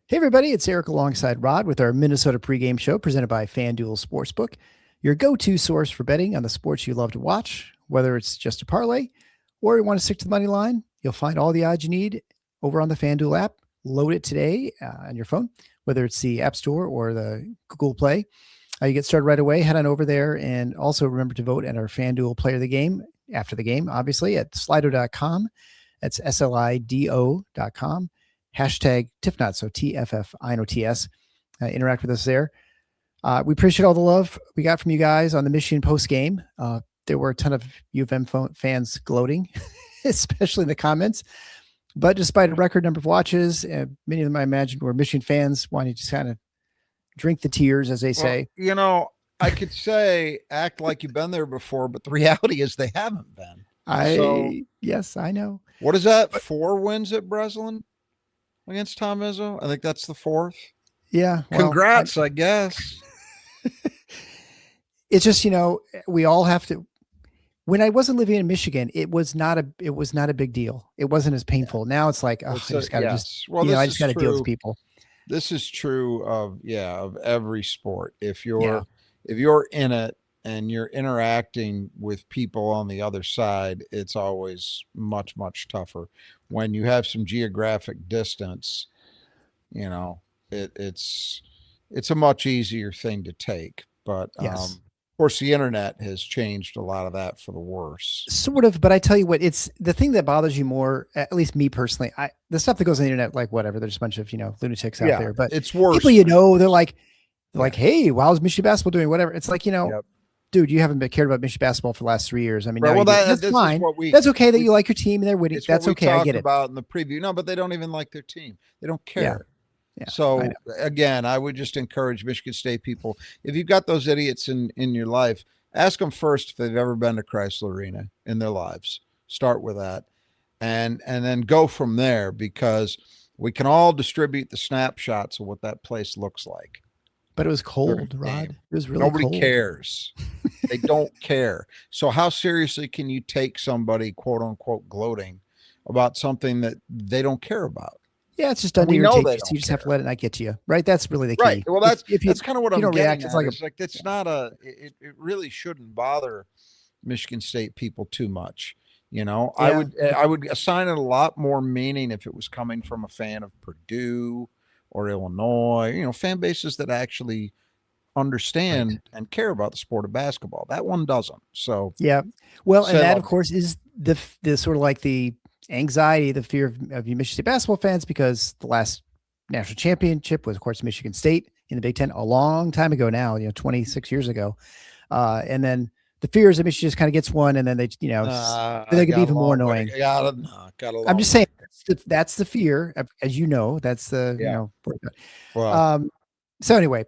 Hey, everybody, it's Eric alongside Rod with our Minnesota pregame show presented by Fanduel Sportsbook, your go-to source for betting on the sports you love to watch. Whether it's just a parlay or you want to stick to the money line, you'll find all the odds you need over on the Fanduel app. Load it today on your phone, whether it's the App Store or the Google Play. You get started right away. Head on over there, and also remember to vote at our Fanduel Player of the Game after the game, obviously, at slido.com. That's SLIDO.com. Hashtag TIFNOTS, so TFFINOTS. Interact with us there. We appreciate all the love we got from you guys on the Michigan post game. There were a ton of U of M fans gloating, especially in the comments. But despite a record number of watches, many of them I imagine were Michigan fans wanting to just kind of drink the tears, as they say. You know, I could say act like you've been there before, but the reality is they haven't been. Yes, I know. What is that? 4 wins at Breslin against Tom Izzo? I think that's the 4th. Yeah. Well, congrats, I guess. It's just, we all have to. When I wasn't living in Michigan, it was not a big deal. It wasn't as painful. Yeah. Now it's like, I just got to deal with people. This is true of every sport. If you're in it and you're interacting with people on the other side, it's always much, much tougher. When you have some geographic distance, it's a much easier thing to take. But yes. Of course, the internet has changed a lot of that for the worse. Sort of, but I tell you what, it's the thing that bothers you more, at least me personally, the stuff that goes on the internet, like whatever, there's a bunch of, lunatics out there, but it's worse. People, they're like, hey, how's Michigan basketball doing? Whatever. It's like, dude, you haven't been cared about Michigan basketball for the last 3 years. I mean, that's fine. That's okay that you like your team and they're winning. That's okay. I get it. About in the preview. No, but they don't even like their team. They don't care. Yeah, so again, I would just encourage Michigan State people, if you've got those idiots in your life, ask them first if they've ever been to Chrysler Arena in their lives. Start with that, and then go from there, because we can all distribute the snapshots of what that place looks like. But it was cold, Rod. It was really cold. Nobody cares. They don't care. So how seriously can you take somebody, quote unquote, gloating about something that they don't care about? Yeah, it's just done to irritate you. So you just have to let it not get to you, right? That's really the key. Right. Well, that's kind of what I'm getting at. It really shouldn't bother Michigan State people too much. I would assign it a lot more meaning if it was coming from a fan of Purdue or Illinois, fan bases that actually understand and care about the sport of basketball. That one doesn't. So yeah. Well, and that of course is the sort of like the anxiety, the fear of you Michigan State basketball fans, because the last national championship was, of course, Michigan State in the Big Ten a long time ago now, 26 years ago. And then the fear is that Michigan just kind of gets one, and then they, they can be even more annoying. I'm just saying that's the fear, as you know, that's the, so anyway,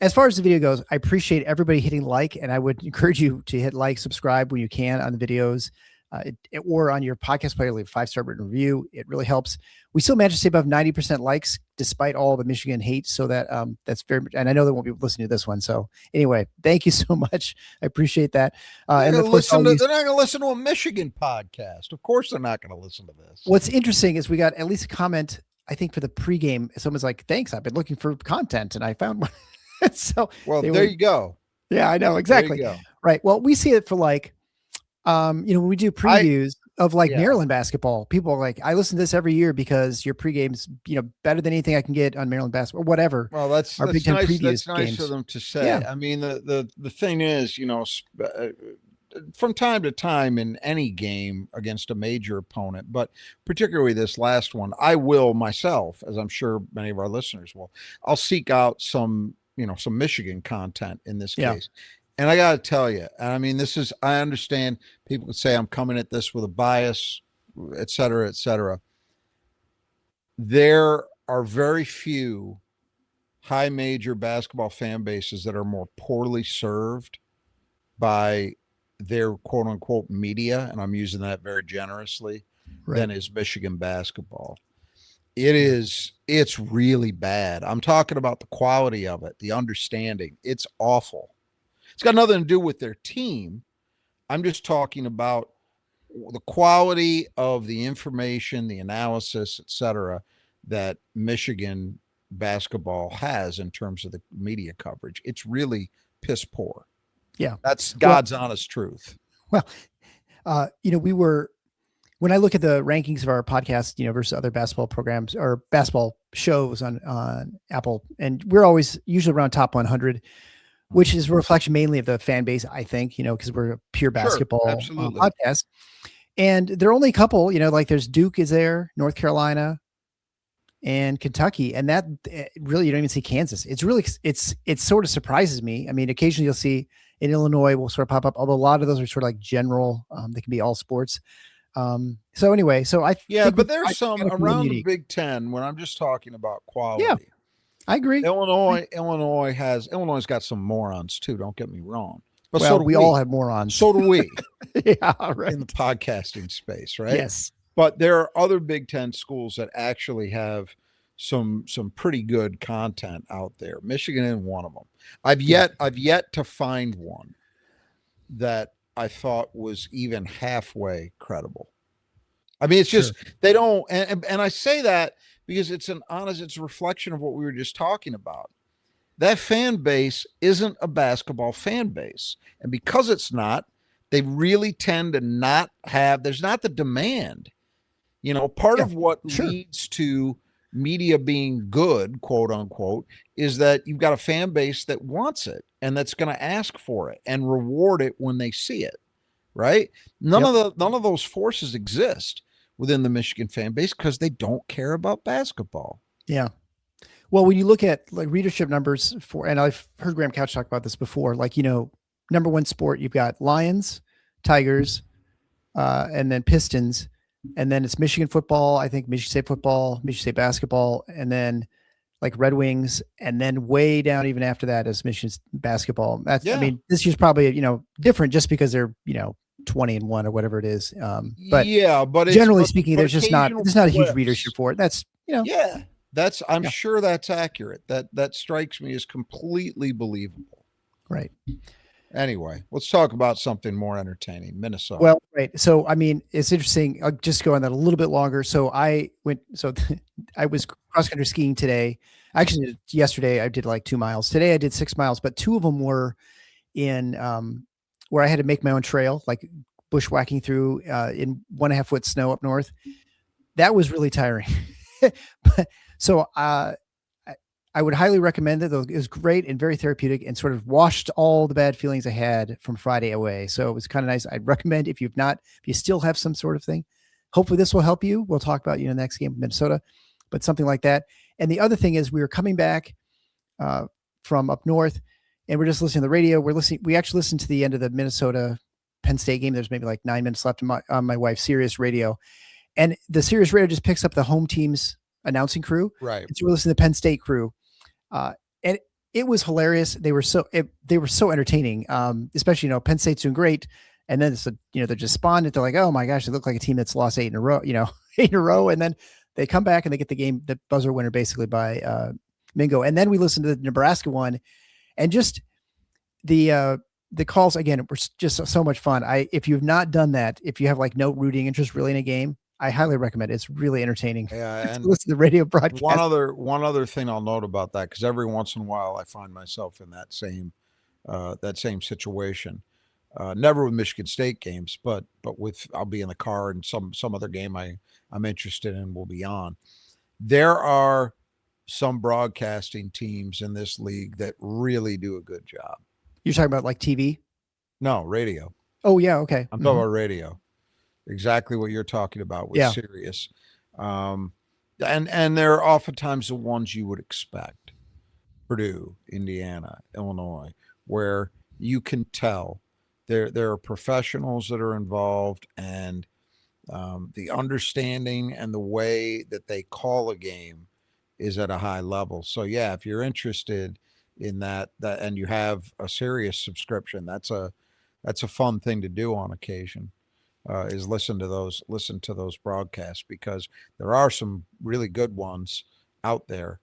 as far as the video goes, I appreciate everybody hitting like, and I would encourage you to hit like, subscribe when you can on the videos. Or on your podcast player, leave a 5-star written review. It really helps. We still managed to stay above 90% likes despite all the Michigan hate. So that's very, and I know there won't be listening to this one. So anyway, thank you so much. I appreciate that. And of course, they're not going to listen to a Michigan podcast. Of course, they're not going to listen to this. What's interesting is we got at least a comment, I think, for the pregame. Someone's like, "Thanks, I've been looking for content and I found one." So there you go. Yeah, I know exactly. Right. Well, we see it for like. When we do previews of Maryland basketball, people are like, I listen to this every year because your pregame's, better than anything I can get on Maryland basketball or whatever. Well, that's nice. That's nice for them to say. Yeah. I mean, the thing is, from time to time in any game against a major opponent, but particularly this last one, I will myself, as I'm sure many of our listeners will, I'll seek out some Michigan content in this case. And I got to tell you, I mean, I understand people could say I'm coming at this with a bias, et cetera, et cetera. There are very few high major basketball fan bases that are more poorly served by their quote unquote media. And I'm using that very generously, than is Michigan basketball. It's really bad. I'm talking about the quality of it, the understanding. It's awful. It's got nothing to do with their team. I'm just talking about the quality of the information, the analysis, et cetera, that Michigan basketball has in terms of the media coverage. It's really piss poor. Yeah. That's God's honest truth. Well, when I look at the rankings of our podcast, versus other basketball programs or basketball shows on Apple, and we're always usually around top 100, which is a reflection mainly of the fan base, I think, because we're a pure basketball podcast. And there are only a couple, like there's Duke is there, North Carolina, and Kentucky. And that really, you don't even see Kansas. It's really, it sort of surprises me. I mean, occasionally you'll see in Illinois will sort of pop up, although a lot of those are sort of like general, they can be all sports. So anyway, but there's some around the Big Ten when I'm just talking about quality. Yeah, I agree. Illinois's got some morons too. Don't get me wrong. But so do we all have morons. So do we. Yeah, right. In the podcasting space, right? Yes. But there are other Big Ten schools that actually have some pretty good content out there. Michigan is one of them. I've yet to find one that I thought was even halfway credible. I mean, it's just they don't, and I say that because it's a reflection of what we were just talking about. That fan base isn't a basketball fan base, and because it's not, they really tend to not have. There's not the demand. Part of what leads to media being good, quote unquote, is that you've got a fan base that wants it and that's going to ask for it and reward it when they see it. Right? None of those forces exist within the Michigan fan base because they don't care about basketball. Yeah. Well, when you look at like readership numbers and I've heard Graham Couch talk about this before, like, number one sport, you've got Lions, Tigers, and then Pistons, and then it's Michigan football, I think Michigan State football, Michigan State basketball, and then like Red Wings, and then way down even after that is Michigan's basketball. I mean, this year's probably, different just because they're, 20-1 or whatever it is. But generally speaking, there's not a huge readership for it. That's, I'm sure that's accurate. That strikes me as completely believable. Right. Anyway, let's talk about something more entertaining. Minnesota. Well, right. So, I mean, it's interesting. I'll just go on that a little bit longer. So I was cross-country skiing today. Actually, yesterday I did like 2 miles. Today I did 6 miles, but 2 of them were in where I had to make my own trail, like bushwhacking through in 1.5 foot snow up north. That was really tiring. So I would highly recommend it, though. It was great and very therapeutic and sort of washed all the bad feelings I had from Friday away. So it was kind of nice. I'd recommend if you still have some sort of thing, hopefully this will help you. We'll talk about, the next game in Minnesota, but something like that. And the other thing is we were coming back from up north and we're just listening to the radio. We actually listened to the end of the Minnesota Penn State game. There's maybe like 9 minutes left on my wife's Sirius radio. And the Sirius radio just picks up the home team's announcing crew. Right. So we're listening to the Penn State crew. And it was hilarious. They were so entertaining. Especially, Penn State's doing great. And then they're just despondent. They're like, oh my gosh, they look like a team that's lost 8 in a row, 8 in a row. And then they come back and they get the buzzer winner basically by Mingo. And then we listened to the Nebraska one and just the calls again were just so much fun. If you've not done that, if you have like no rooting interest really in a game, I highly recommend it. It's really entertaining. Yeah, and listen to the radio broadcast. One other thing I'll note about that, because every once in a while I find myself in that same situation. Never with Michigan State games, but I'll be in the car and some other game I'm interested in will be on. There are some broadcasting teams in this league that really do a good job. You're talking about like TV? No, radio. Oh yeah, okay. I'm talking about radio. Exactly what you're talking about with Sirius. And they're oftentimes the ones you would expect. Purdue, Indiana, Illinois, where you can tell there are professionals that are involved, and the understanding and the way that they call a game is at a high level. So yeah, if you're interested in that and you have a Sirius subscription, that's a fun thing to do on occasion. Is listen to those broadcasts, because there are some really good ones out there.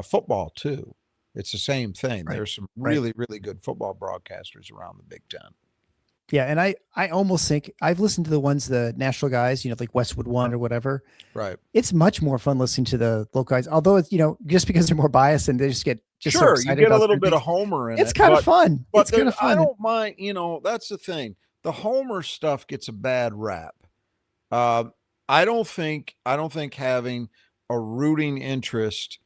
Football too. It's the same thing. Right. There's some really good football broadcasters around the Big Ten. Yeah, and I almost think I've listened to the national guys, like Westwood One or whatever. Right. It's much more fun listening to the local guys, although it's just because they're more biased and they just get so Sure, you excited get a about little certain bit of things. Homer in It's it, kind of fun. but It's kind there, of I fun. don't mind. That's the thing. The Homer stuff gets a bad rap. Uh, I don't think having a rooting interest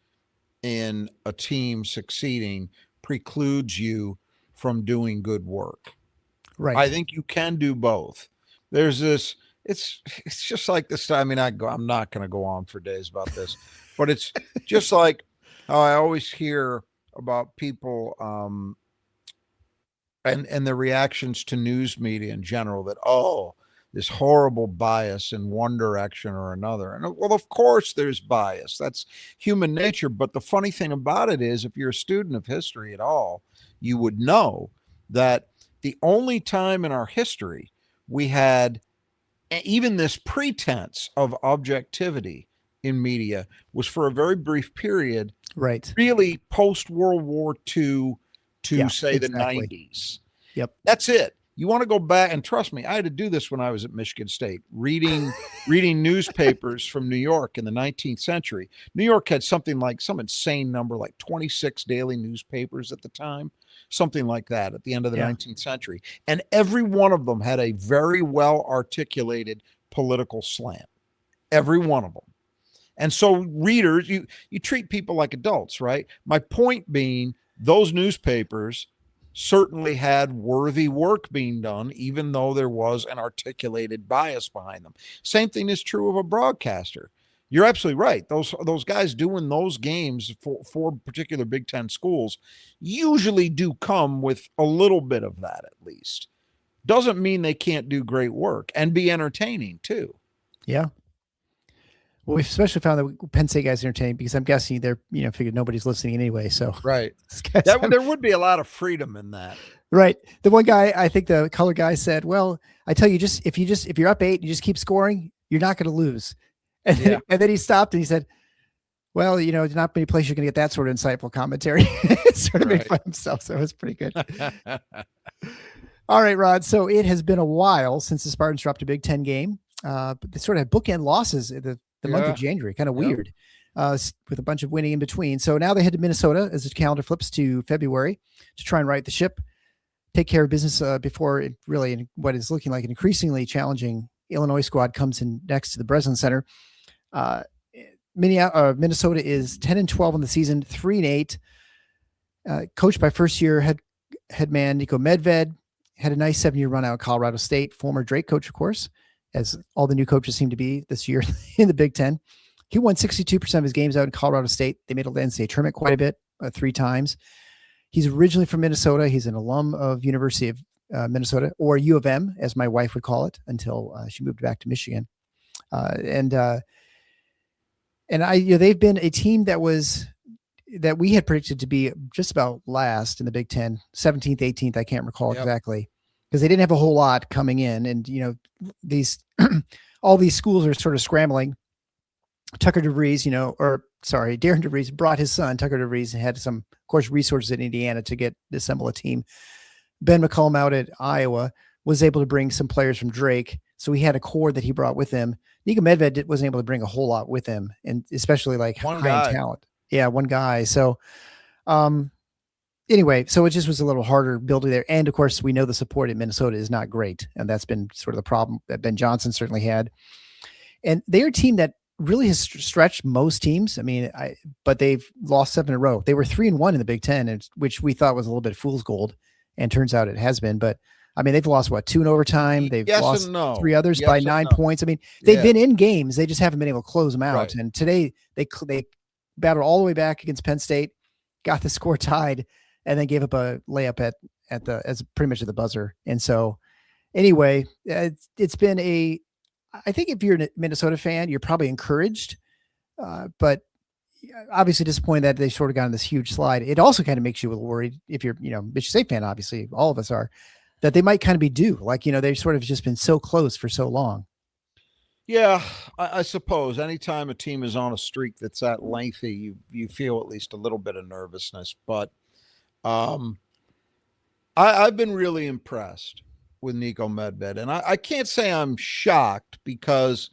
in a team succeeding precludes you from doing good work. Right. I think you can do both. There's this. It's just like this. I mean, I'm not going to go on for days about this, but it's just like how I always hear about people and the reactions to news media in general that, this horrible bias in one direction or another. And well, of course there's bias. That's human nature. But the funny thing about it is, if you're a student of history at all, you would know that the only time in our history we had even this pretense of objectivity in media was for a very brief period, Right. really post World War II to say the exactly. 90s. Yep. That's it. You want to go back, and trust me, I had to do this when I was at Michigan State, reading newspapers from New York in the 19th century. New York had something like some insane number, like 26 daily newspapers at the time, something like that at the end of the 19th century. And every one of them had a very well articulated political slant. Every one of them. And so readers, you treat people like adults, right? My point being, those newspapers certainly had worthy work being done, even though there was an articulated bias behind them. Same thing is true of a broadcaster. You're absolutely right. Those guys doing those games for particular Big Ten schools usually do come with a little bit of that, at least. Doesn't mean they can't do great work and be entertaining too. Yeah. Well, we've especially found that Penn State guys entertaining because I'm guessing they're, figured nobody's listening anyway. So right. There would be a lot of freedom in that. Right. The one guy, I think the color guy said, well, I tell you, if you're up 8 and you just keep scoring, you're not going to lose. And, then he stopped and he said, well, there's not many places you're going to get that sort of insightful commentary. Sort of made fun of himself. So it was pretty good. All right, Rod. So it has been a while since the Spartans dropped a Big Ten game. But they sort of had bookend losses the month of January, kind of weird, with a bunch of winning in between. So now they head to Minnesota as the calendar flips to February to try and right the ship, take care of business before it really, what is looking like an increasingly challenging Illinois squad comes in next to the Breslin Center. Minnesota is 10-12 in the season, 3-8. Coached by first-year head man Niko Medved, had a nice 7-year run out of Colorado State, former Drake coach, of course, as all the new coaches seem to be this year in the Big Ten. He won 62% of his games out in Colorado State. They made the NCAA tournament quite a bit, 3 times. He's originally from Minnesota. He's an alum of University of Minnesota, or U of M, as my wife would call it, until she moved back to Michigan. And they've been a team that we had predicted to be just about last in the Big Ten, 17th, 18th. I can't recall exactly, because they didn't have a whole lot coming in. And, these, all these schools are sort of scrambling. Darren DeVries brought his son, Tucker DeVries, and had some, of course, resources in Indiana to assemble a team. Ben McCollum out at Iowa was able to bring some players from Drake. So he had a core that he brought with him. Niko Medved wasn't able to bring a whole lot with him, and especially like high talent. Yeah, one guy. So, anyway, so it just was a little harder building there. And of course, we know the support in Minnesota is not great. And that's been sort of the problem that Ben Johnson certainly had. And they're a team that really has stretched most teams. I mean, but they've lost 7 in a row. They were 3-1 in the Big Ten, which we thought was a little bit fool's gold, and turns out it has been. But I mean, they've lost 2 in overtime. They've lost 3 others by 9 points. I mean, they've been in games. They just haven't been able to close them out. Right. And today they battled all the way back against Penn State, got the score tied, and then gave up a layup as pretty much at the buzzer. And so anyway, it's been I think if you're a Minnesota fan, you're probably encouraged, but obviously disappointed that they sort of got on this huge slide. It also kind of makes you a little worried if you're, Michigan State fan, obviously all of us are, that they might kind of be due. Like, they've sort of just been so close for so long. Yeah, I suppose anytime a team is on a streak that's that lengthy, you feel at least a little bit of nervousness. But I've been really impressed with Niko Medved. And I can't say I'm shocked because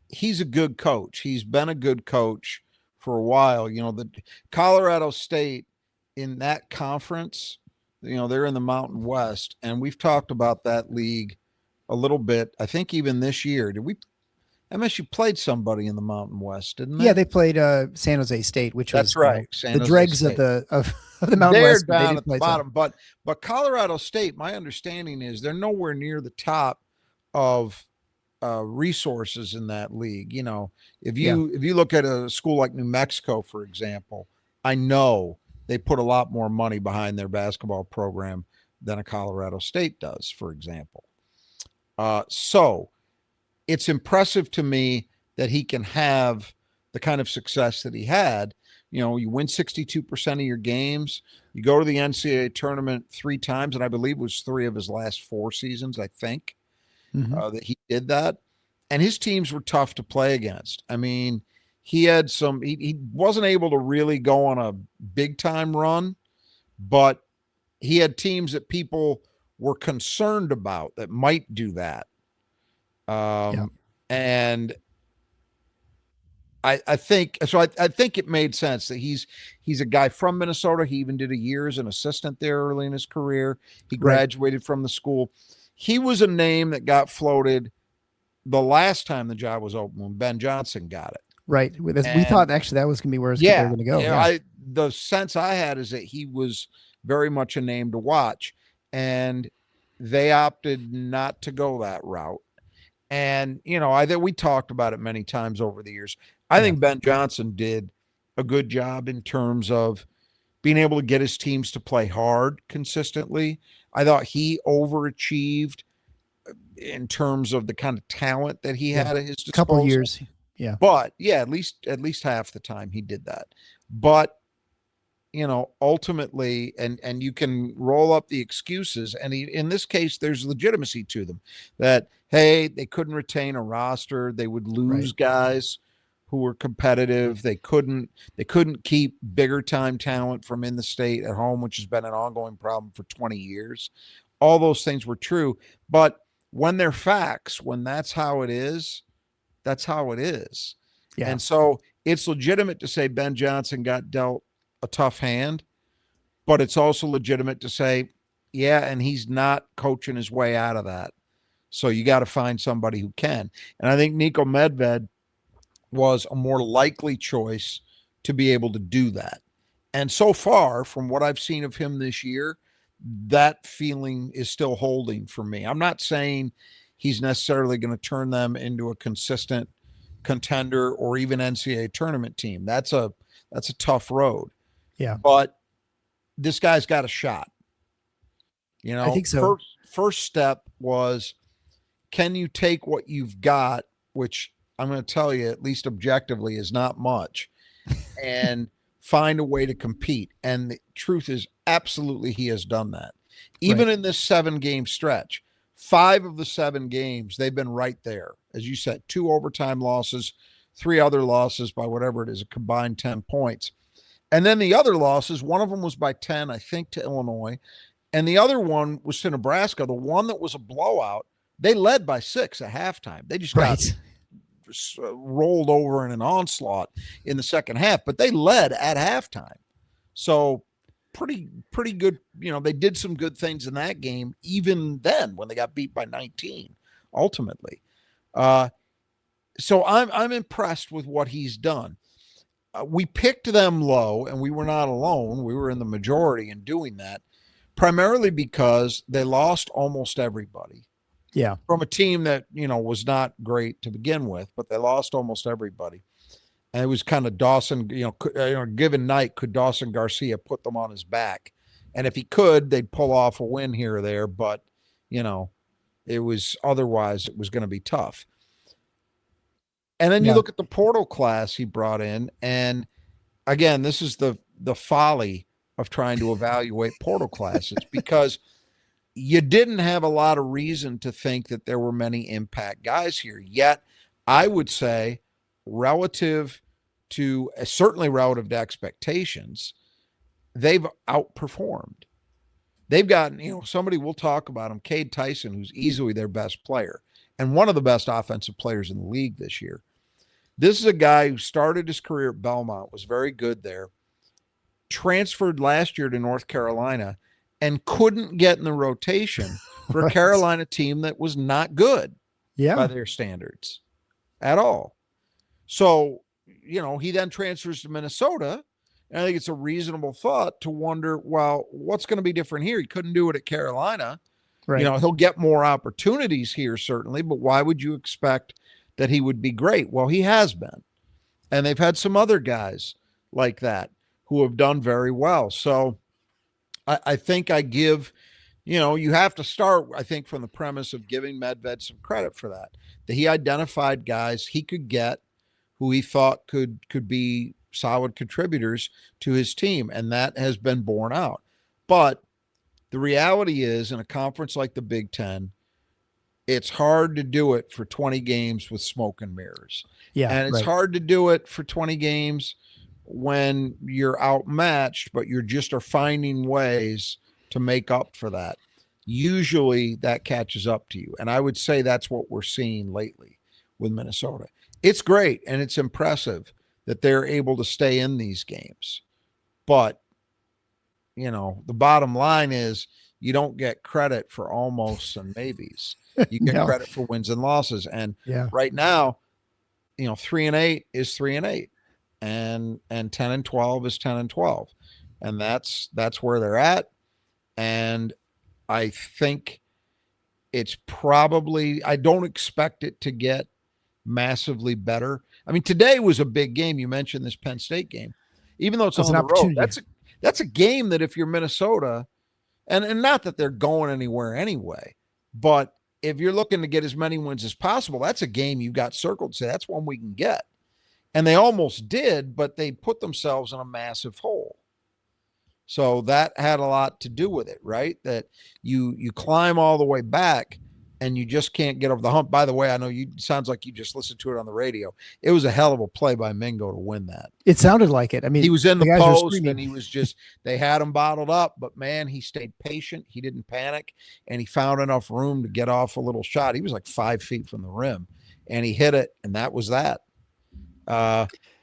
he's a good coach. He's been a good coach for a while. You know, the Colorado State in that conference, you know, they're in the Mountain West, and we've talked about that league a little bit. I think even this year, MSU played somebody in the Mountain West, didn't they? Yeah, they played San Jose State, which That's was right. the dregs of the Mountain They're West. down at the bottom, but Colorado State, my understanding is they're nowhere near the top of resources in that league. You know, if you look at a school like New Mexico, for example, I know they put a lot more money behind their basketball program than a Colorado State does, for example. So it's impressive to me that he can have the kind of success that he had. You know, you win 62% of your games. You go to the NCAA tournament 3 times, and I believe it was 3 of his last 4 seasons, I think, that he did that. And his teams were tough to play against. I mean, he had he wasn't able to really go on a big-time run, but he had teams that people were concerned about that might do that. And I think it made sense that he's a guy from Minnesota. He even did a year as an assistant there early in his career. He graduated from the school. He was a name that got floated the last time the job was open when Ben Johnson got it. Right. We thought actually that was going to be where they were going to go. Yeah. The sense I had is that he was very much a name to watch, and they opted not to go that route. And, you know, we talked about it many times over the years. I think Ben Johnson did a good job in terms of being able to get his teams to play hard consistently. I thought he overachieved in terms of the kind of talent that he had at his disposal. Couple years. Yeah. But at least half the time he did that. But, you know, ultimately, and you can roll up the excuses, and in this case, there's legitimacy to them that, hey, they couldn't retain a roster. They would lose guys who were competitive. They couldn't keep bigger time talent from in the state at home, which has been an ongoing problem for 20 years. All those things were true. But when they're facts, when that's how it is, that's how it is. Yeah. And so it's legitimate to say Ben Johnson got dealt a tough hand, but it's also legitimate to say, yeah, and he's not coaching his way out of that. So you got to find somebody who can. And I think Niko Medved was a more likely choice to be able to do that. And so far, from what I've seen of him this year, that feeling is still holding for me. I'm not saying he's necessarily going to turn them into a consistent contender or even NCAA tournament team. That's a tough road. Yeah. But this guy's got a shot. You know, I think so. First step was, can you take what you've got, which I'm going to tell you, at least objectively, is not much, and find a way to compete? And the truth is, absolutely, he has done that. Even in this 7-game stretch, 5 of the 7 games, they've been right there. As you said, 2 overtime losses, 3 other losses by whatever it is, a combined 10 points. And then the other losses, one of them was by 10, I think, to Illinois, and the other one was to Nebraska. The one that was a blowout, they led by 6 at halftime. They just got rolled over in an onslaught in the second half, but they led at halftime. So pretty good. You know, they did some good things in that game, even then when they got beat by 19, ultimately. So I'm impressed with what he's done. We picked them low, and we were not alone. We were in the majority in doing that, primarily because they lost almost everybody. Yeah. From a team that, you know, was not great to begin with, but they lost almost everybody. And it was kind of Dawson, given night, could Dawson Garcia put them on his back? And if he could, they'd pull off a win here or there, but, you know, it was going to be tough. And then you look at the portal class he brought in, and again, this is the folly of trying to evaluate portal classes, because you didn't have a lot of reason to think that there were many impact guys here. Yet, I would say, certainly relative to expectations, they've outperformed. They've gotten, somebody will talk about him, Cade Tyson, who's easily their best player and one of the best offensive players in the league this year. This is a guy who started his career at Belmont, was very good there, transferred last year to North Carolina, and couldn't get in the rotation for a Carolina team that was not good by their standards at all. So, he then transfers to Minnesota. And I think it's a reasonable thought to wonder, well, what's going to be different here? He couldn't do it at Carolina. Right. He'll get more opportunities here, certainly, but why would you expect that he would be great? Well, he has been. And they've had some other guys like that who have done very well. So I think I give, you have to start, I think, from the premise of giving Medved some credit for that he identified guys he could get who he thought could be solid contributors to his team, and that has been borne out. But the reality is, in a conference like the Big Ten, it's hard to do it for 20 games with smoke and mirrors. Yeah, and it's hard to do it for 20 games when you're outmatched, but you just are finding ways to make up for that. Usually that catches up to you. And I would say that's what we're seeing lately with Minnesota. It's great and it's impressive that they're able to stay in these games. But, the bottom line is you don't get credit for almosts and maybes. You get credit for wins and losses. And right now, 3-8 is 3-8 and 10-12 is 10-12. And that's where they're at. And I think it's probably, I don't expect it to get massively better. I mean, today was a big game. You mentioned this Penn State game, even though it's on the road. That's a game that if you're Minnesota, and not that they're going anywhere anyway, but if you're looking to get as many wins as possible, that's a game you've got circled to say that's one we can get. And they almost did, but they put themselves in a massive hole. So that had a lot to do with it, right? That you climb all the way back and you just can't get over the hump. By the way, I know sounds like you just listened to it on the radio. It was a hell of a play by Mingo to win that. It sounded like it. I mean, he was in the post and he was just, they had him bottled up, but man, he stayed patient. He didn't panic and he found enough room to get off a little shot. He was like 5 feet from the rim and he hit it. And that was that.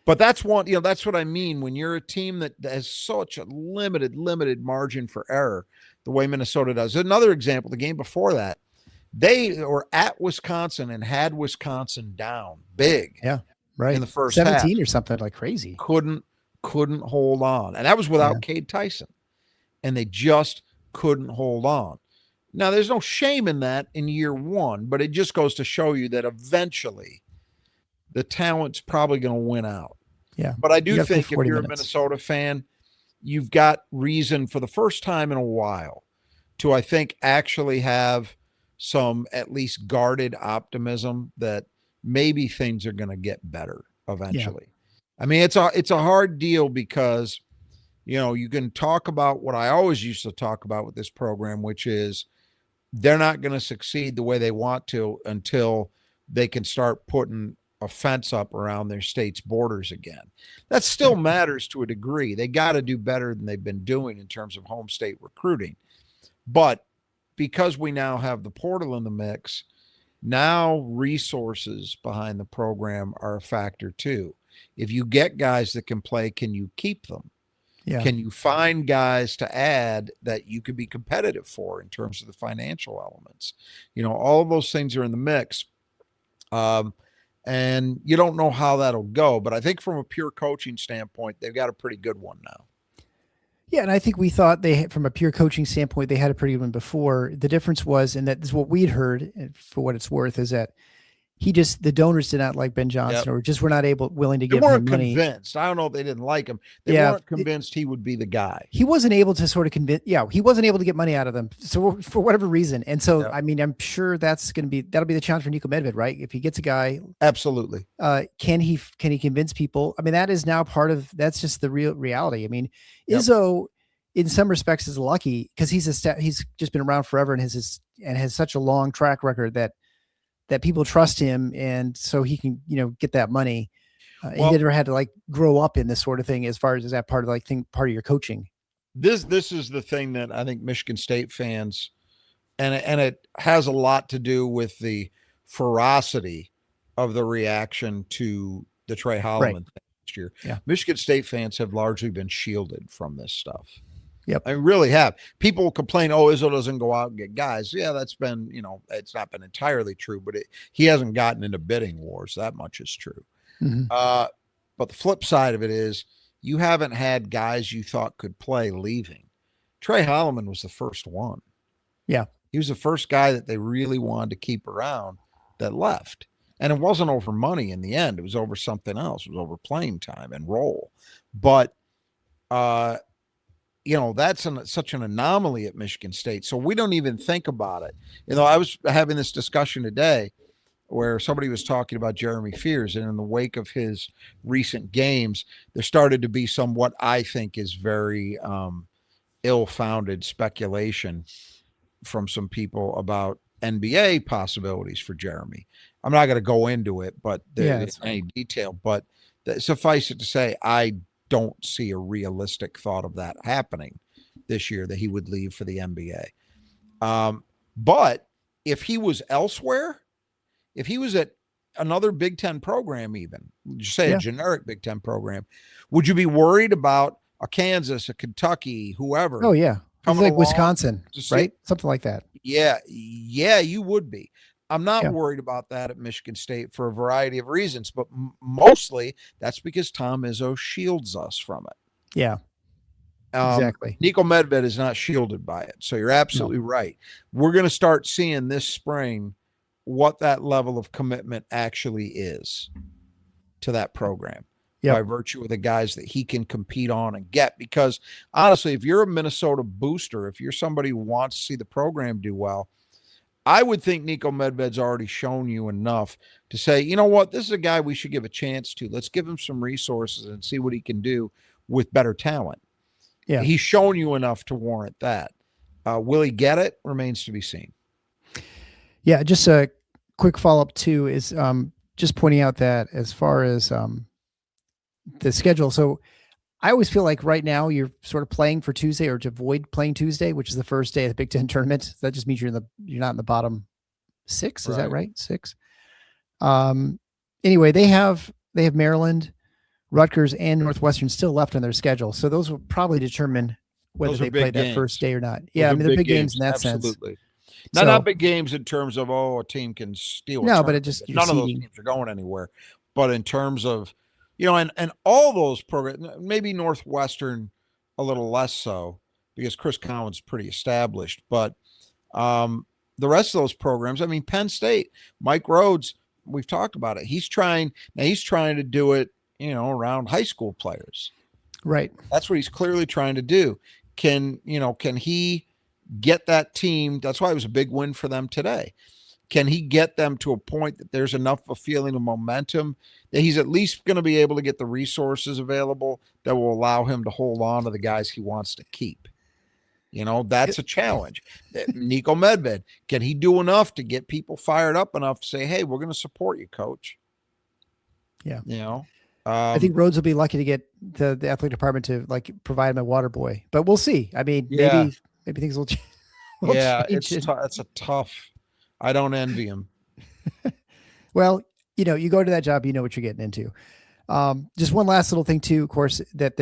But that's one, that's what I mean. When you're a team that has such a limited margin for error, the way Minnesota does. Another example, the game before that, they were at Wisconsin and had Wisconsin down big. Yeah, right. In the first 17 half. Or something like crazy. Couldn't hold on. And that was without Cade Tyson. And they just couldn't hold on. Now, there's no shame in that in year one, but it just goes to show you that eventually the talent's probably going to win out. Yeah. But I do think if you're minutes. a Minnesota fan, you've got reason for the first time in a while to, I think, actually have some at least guarded optimism that maybe things are going to get better eventually. Yeah. I mean, it's a hard deal because, you can talk about what I always used to talk about with this program, which is they're not going to succeed the way they want to until they can start putting a fence up around their state's borders again. That still matters to a degree. They got to do better than they've been doing in terms of home state recruiting. But because we now have the portal in the mix, now resources behind the program are a factor too. If you get guys that can play, can you keep them? Yeah. Can you find guys to add that you could be competitive for in terms of the financial elements? All of those things are in the mix. And you don't know how that'll go, but I think from a pure coaching standpoint, they've got a pretty good one now. Yeah, and I think we thought from a pure coaching standpoint, they had a pretty good one before. The difference was, and that is what we'd heard, for what it's worth, is that the donors did not like Ben Johnson, or just were not willing to give him money. They weren't convinced. I don't know if they didn't like him. They weren't convinced he would be the guy. He wasn't able to sort of convince. Yeah, he wasn't able to get money out of them. So for whatever reason, and so I mean, I'm sure that'll be the challenge for Niko Medved, right? If he gets a guy, absolutely. Can he convince people? I mean, that is now that's just the real reality. I mean, Izzo, in some respects, is lucky because he's just been around forever and has such a long track record that people trust him, and so he can, get that money. He never had to grow up in this sort of thing as far as that part of part of your coaching. This is the thing that I think Michigan State fans, and it has a lot to do with the ferocity of the reaction to the Trey Right. Holloman thing last year. Yeah. Michigan State fans have largely been shielded from this stuff. Yep. I really have. People complain, oh, Izzo doesn't go out and get guys. Yeah, that's been, it's not been entirely true, but he hasn't gotten into bidding wars. That much is true. Mhm. But the flip side of it is you haven't had guys you thought could play leaving. Trey Holloman was the first one. Yeah. He was the first guy that they really wanted to keep around that left. And it wasn't over money in the end. It was over something else. It was over playing time and role. But, that's such an anomaly at Michigan State. So we don't even think about it. I was having this discussion today where somebody was talking about Jeremy Fears, and in the wake of his recent games, there started to be some what I think is very ill-founded speculation from some people about NBA possibilities for Jeremy. I'm not going to go into it, but there's any detail. But suffice it to say, I don't see a realistic thought of that happening this year, that he would leave for the NBA. But if he was elsewhere, if he was at another Big Ten program, even just say a generic Big Ten program, would you be worried about a Kansas, a Kentucky, whoever? Oh yeah, like Wisconsin, right? Something like that. Yeah, you would be. I'm not worried about that at Michigan State for a variety of reasons, but mostly that's because Tom Izzo shields us from it. Yeah, exactly. Niko Medved is not shielded by it, so you're absolutely right. We're going to start seeing this spring what that level of commitment actually is to that program by virtue of the guys that he can compete on and get. Because honestly, if you're a Minnesota booster, if you're somebody who wants to see the program do well, I would think Niko Medved's already shown you enough to say, you know what, this is a guy we should give a chance to. Let's give him some resources and see what he can do with better talent. Yeah. He's shown you enough to warrant that. Will he get it? Remains to be seen. Yeah, just a quick follow-up too is just pointing out that as far as the schedule, so I always feel like right now you're sort of playing for Tuesday or to avoid playing Tuesday, which is the first day of the Big Ten tournament. That just means you're not in the bottom 6. Is that right? 6. Anyway, they have Maryland, Rutgers, and Northwestern still left on their schedule. So those will probably determine whether they play that first day or not. Yeah, I mean, they're big games in that sense. Absolutely. Not big games in terms of, a team can steal. No, but it just, none of those teams are going anywhere. But in terms of, and all those programs, maybe Northwestern a little less so because Chris Cowan's pretty established. But the rest of those programs, I mean, Penn State, Mike Rhodes, we've talked about it. He's trying to do it, around high school players. Right. That's what he's clearly trying to do. Can he get that team? That's why it was a big win for them today. Can he get them to a point that there's enough of a feeling of momentum that he's at least going to be able to get the resources available that will allow him to hold on to the guys he wants to keep? That's a challenge. Niko Medved, can he do enough to get people fired up enough to say, hey, we're going to support you, coach? Yeah. I think Rhodes will be lucky to get the athletic department to provide him a water boy, but we'll see. I mean, maybe things will change. It's a tough. I don't envy him. Well, you go to that job, you know what you're getting into. Just one last little thing too, of course, that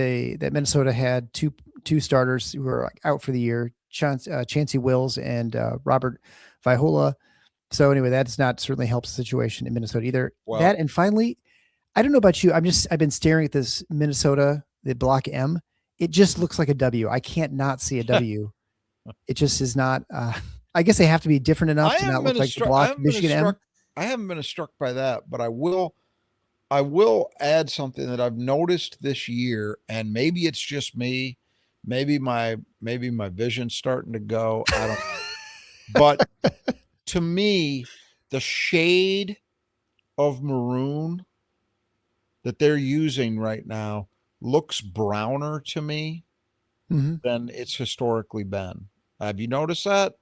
Minnesota had two starters who were out for the year, Chancey Wills and Robert Vaihola. So anyway, that does not certainly help the situation in Minnesota either. Wow. That, and finally, I don't know about you, I've been staring at this Minnesota, the block M. It just looks like a W. I can't not see a W. It just is not. I guess they have to be different enough to not look like the block Michigan M. I haven't been struck by that, but I will add something that I've noticed this year, and maybe it's just me. Maybe my vision's starting to go. I don't know. But to me, the shade of maroon that they're using right now looks browner to me than it's historically been. Have you noticed that?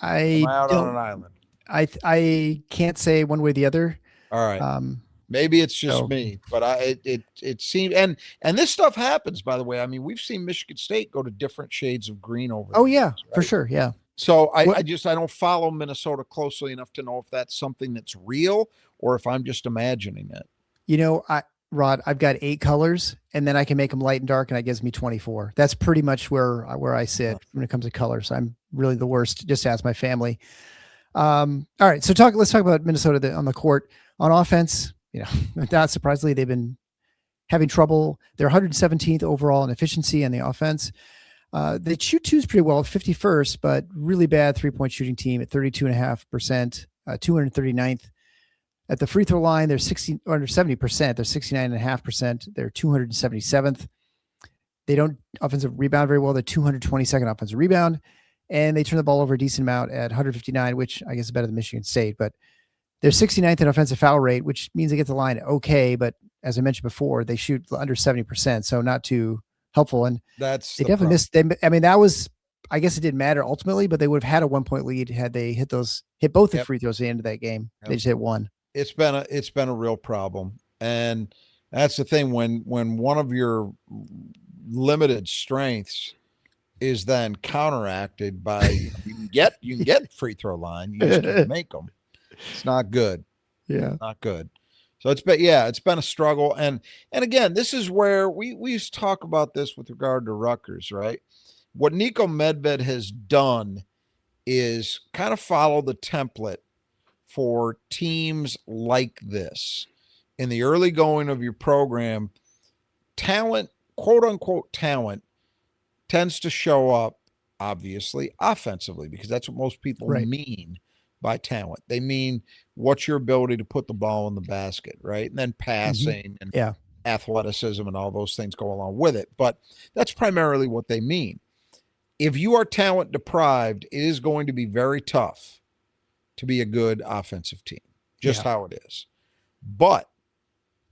Am I out on an island? I can't say one way or the other. All right. Maybe it's just So- me, but it seemed, and this stuff happens, by the way. I mean, we've seen Michigan State go to different shades of green over. Oh the yeah, years, for right? sure. Yeah. So I What- don't follow Minnesota closely enough to know if that's something that's real or if I'm just imagining it. You know, Rod, I've got 8 colors, and then I can make them light and dark, and that gives me 24. That's pretty much where I sit when it comes to colors. I'm really the worst. Just ask my family. All right, so let's talk about Minnesota on the court. On offense, you know, not surprisingly, they've been having trouble. They're 117th overall in efficiency on the offense. They shoot twos pretty well, 51st, but really bad 3-point shooting team at 32.5%, 239th. At the free throw line, they're 60 under 70%. They're 69.5%. They're 277th. They don't offensive rebound very well. They're 222nd offensive rebound, and they turn the ball over a decent amount at 159, which I guess is better than Michigan State. But they're 69th in offensive foul rate, which means they get the line okay. But as I mentioned before, they shoot under 70%, so not too helpful. And they definitely missed. I mean, that was. I guess it didn't matter ultimately, but they would have had a 1-point lead had they hit both the free throws at the end of that game. Yep. They just hit one. It's been a real problem, and that's the thing when one of your limited strengths is then counteracted by you can get free throw line, you just can't make them. It's not good. Yeah, not good. So it's been a struggle, and again, this is where we used to talk about this with regard to Rutgers, right? What Niko Medved has done is kind of follow the template for teams like this. In the early going of your program, talent, quote unquote talent, tends to show up obviously offensively, because that's what most people mean by talent. They mean what's your ability to put the ball in the basket, right? And then passing and athleticism and all those things go along with it. But that's primarily what they mean. If you are talent deprived, it is going to be very tough to be a good offensive team, just how it is. But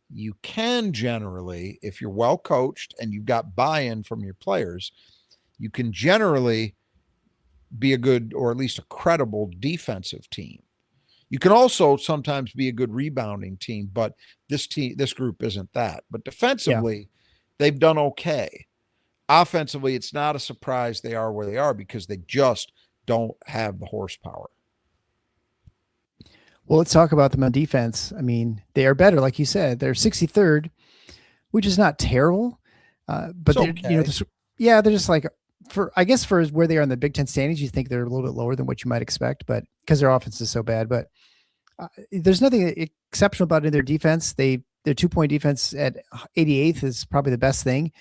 you can generally, if you're well coached and you've got buy-in from your players, you can generally be a good, or at least a credible defensive team. You can also sometimes be a good rebounding team, but this group isn't that. But defensively, they've done okay. Offensively, it's not a surprise they are where they are, because they just don't have the horsepower. Well, let's talk about them on defense. I mean, they are better, like you said. They're 63rd, which is not terrible, but they're, okay. They're just like for where they are in the Big Ten standings, you think they're a little bit lower than what you might expect, but because their offense is so bad. But there's nothing exceptional about their defense. Their 2-point defense at 88th is probably the best thing,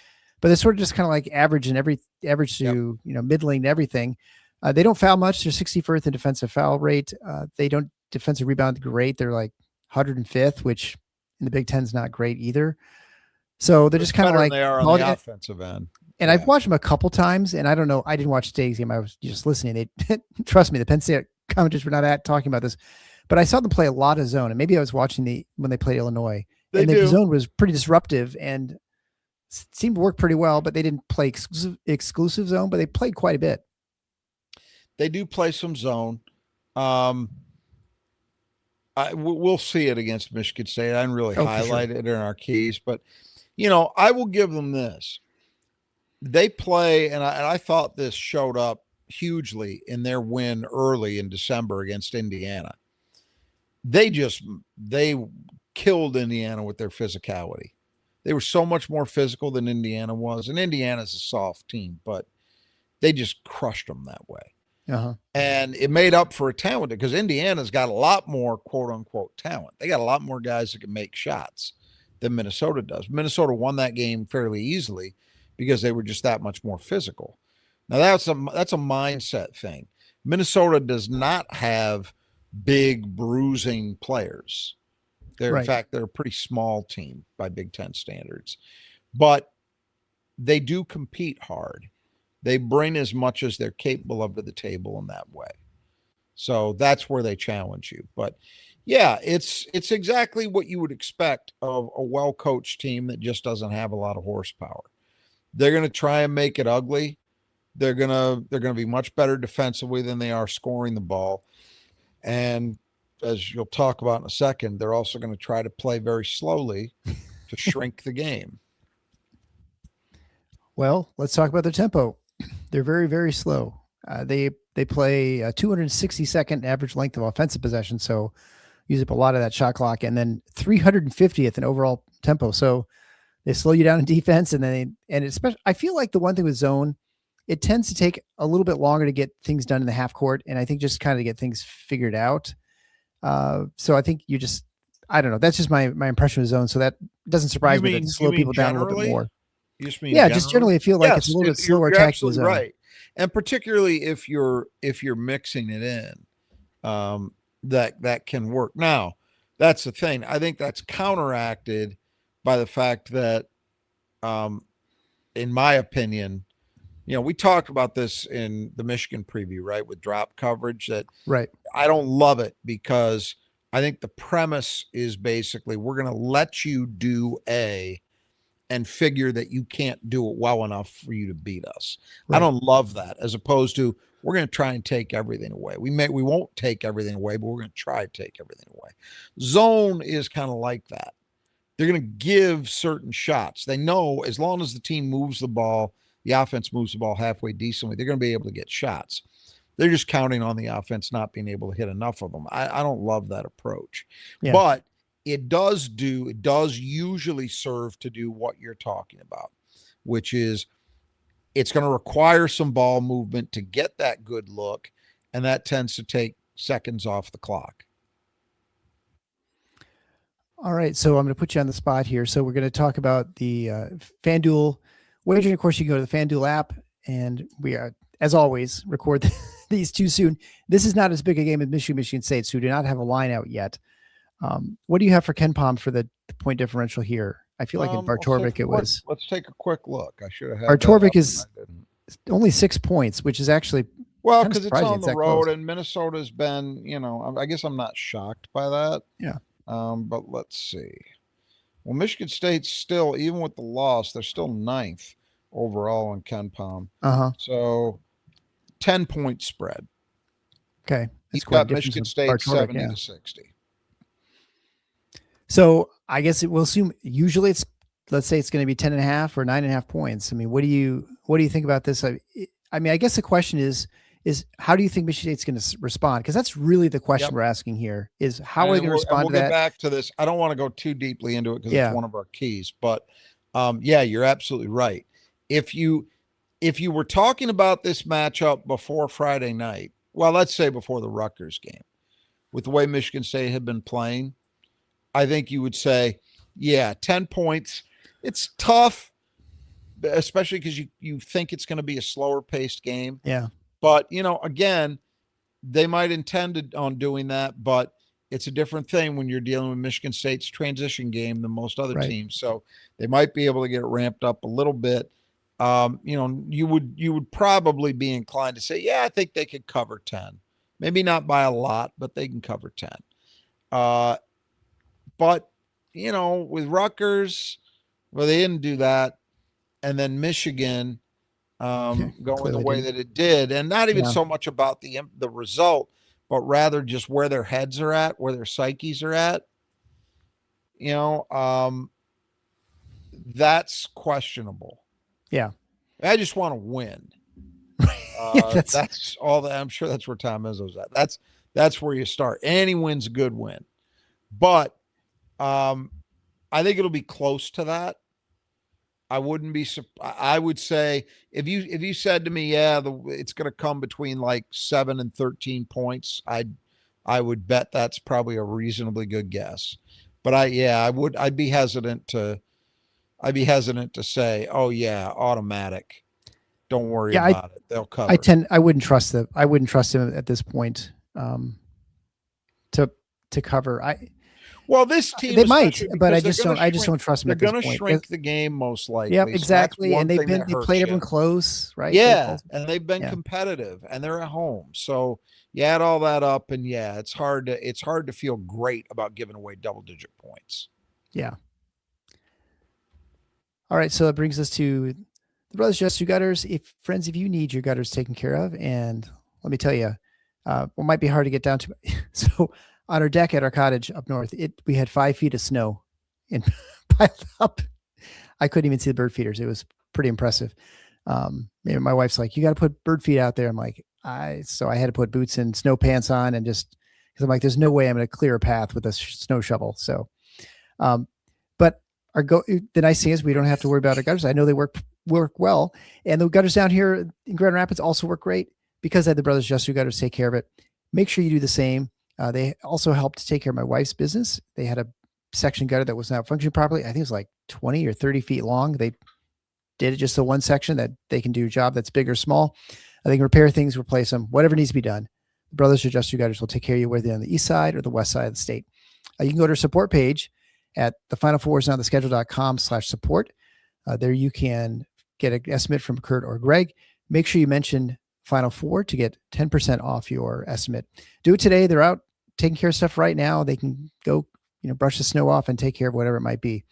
but they're sort of just kind of like average to middling to everything. They don't foul much. They're 61st in defensive foul rate. They don't defensive rebound great. They're like 105th, which in the Big Ten is not great either. So they're just kind of like they are on the offensive end. And I've watched them a couple times, and I don't know. I didn't watch today's game. I was just listening. They trust me. The Penn State commenters were not talking about this, but I saw them play a lot of zone, and maybe I was watching when they played Illinois. The zone was pretty disruptive and seemed to work pretty well, but they didn't play exclusive zone, but they played quite a bit. They do play some zone. We'll see it against Michigan State. I didn't really highlight it in our keys, but I will give them this. They play, and I thought this showed up hugely in their win early in December against Indiana. They killed Indiana with their physicality. They were so much more physical than Indiana was, and Indiana's a soft team, but they just crushed them that way. And it made up for a talent, because Indiana's got a lot more quote unquote talent. They got a lot more guys that can make shots than Minnesota does. Minnesota won that game fairly easily because they were just that much more physical. Now that's a mindset thing. Minnesota does not have big bruising players. In fact, they're a pretty small team by Big Ten standards, but they do compete hard. They bring as much as they're capable of to the table in that way. So that's where they challenge you. But yeah, it's exactly what you would expect of a well-coached team that just doesn't have a lot of horsepower. They're going to try and make it ugly. They're going to be much better defensively than they are scoring the ball. And as you'll talk about in a second, they're also going to try to play very slowly to shrink the game. Well, let's talk about their tempo. They're very, very slow. They play a 262nd average length of offensive possession, so use up a lot of that shot clock, and then 350th in overall tempo. So they slow you down in defense, and especially, I feel like the one thing with zone, it tends to take a little bit longer to get things done in the half court, and I think just kind of get things figured out. So I think I don't know. That's just my impression of zone. So that doesn't surprise me that slow people down a little bit more. You just mean just generally I feel like it's a little bit slower attacking the zone. Right. And particularly if you're mixing it in, that can work. Now, that's the thing. I think that's counteracted by the fact that, in my opinion, we talked about this in the Michigan preview, right? With drop coverage, that right. I don't love it because I think the premise is basically we're going to let you do A and figure that you can't do it well enough for you to beat us. Right. I don't love that, as opposed to we're going to try and take everything away. We won't take everything away, but we're going to try to take everything away. Zone is kind of like that. They're going to give certain shots. They know as long as the team moves the ball, the offense moves the ball halfway decently, they're going to be able to get shots. They're just counting on the offense not being able to hit enough of them. I don't love that approach. Yeah. But it does usually serve to do what you're talking about, which is it's going to require some ball movement to get that good look, and that tends to take seconds off the clock. All right, so I'm going to put you on the spot here. So we're going to talk about the Fanduel wagering. Of course, you can go to the Fanduel app, and we are, as always, record these too soon. This is not as big a game as Michigan State, so we do not have a line out yet. What do you have for Ken Pom for the point differential here? I feel like in Bartorvik it was. Let's take a quick look. I should have had Bartorvik is only 6 points, which is actually because it's on the road and Minnesota's been, I guess I'm not shocked by that. Yeah. But let's see. Well, Michigan State's still, even with the loss, they're still 9th overall in Ken Pom. So 10-point spread. Okay. He's got Michigan State 70-60. So I guess we'll assume usually let's say it's going to be 10.5 or 9.5 points. I mean, what do you think about this? I mean, I guess the question is how do you think Michigan State's going to respond? Because that's really the question we're asking here is how are they going to respond to that? We'll get back to this. I don't want to go too deeply into it because it's one of our keys, but you're absolutely right. If you were talking about this matchup before Friday night, well, let's say before the Rutgers game, with the way Michigan State had been playing, I think you would say, 10 points. It's tough, especially because you think it's going to be a slower paced game. Yeah. But, again, they might intend on doing that, but it's a different thing when you're dealing with Michigan State's transition game than most other teams. So they might be able to get it ramped up a little bit. You would probably be inclined to say, I think they could cover 10. Maybe not by a lot, but they can cover 10. But, with Rutgers, well, they didn't do that. And then Michigan going the way that it did. And not even so much about the result, but rather just where their heads are at, where their psyches are at. That's questionable. Yeah. I just want to win. That's all that. I'm sure that's where Tom Izzo's at. That's where you start. Any win's a good win. But I think it'll be close to that. I would say if you said to me, it's going to come between like 7 and 13 points, I would bet that's probably a reasonably good guess. But I'd be hesitant to say, automatic. Don't worry about it. They'll cover. I wouldn't trust them. I wouldn't trust them at this point to cover. Well, this team they might, but I just don't trust them. They're going to shrink the game most likely. Yep, exactly. So and they played everyone close, right? Yeah, and they've been competitive, and they're at home. So you add all that up, and it's hard to feel great about giving away double-digit points. Yeah. All right, so that brings us to the Brothers Just Two Gutters. If you need your gutters taken care of, and let me tell you, it might be hard to get down to. So on our deck at our cottage up north, we had 5 feet of snow and piled up. I couldn't even see the bird feeders. It was pretty impressive. My wife's like, you got to put bird feed out there. I'm like, so I had to put boots and snow pants on, and just because I'm like, there's no way I'm going to clear a path with a snow shovel. So, but the nice thing is we don't have to worry about our gutters. I know they work well, and the gutters down here in Grand Rapids also work great because I had the Brothers Just Do Gutters take care of it. Make sure you do the same. They also helped to take care of my wife's business. They had a section gutter that was not functioning properly. I think it was like 20 or 30 feet long. They did it just the one section that they can do a job that's big or small. They can repair things, replace them, whatever needs to be done. The Brothers Just Do Gutters will take care of you whether you're on the east side or the west side of the state. You can go to our support page at the Final Four is on the schedule.com/support. There you can get an estimate from Kurt or Greg. Make sure you mention Final Four to get 10% off your estimate. Do it today. They're out taking care of stuff right now. They can go, brush the snow off and take care of whatever it might be.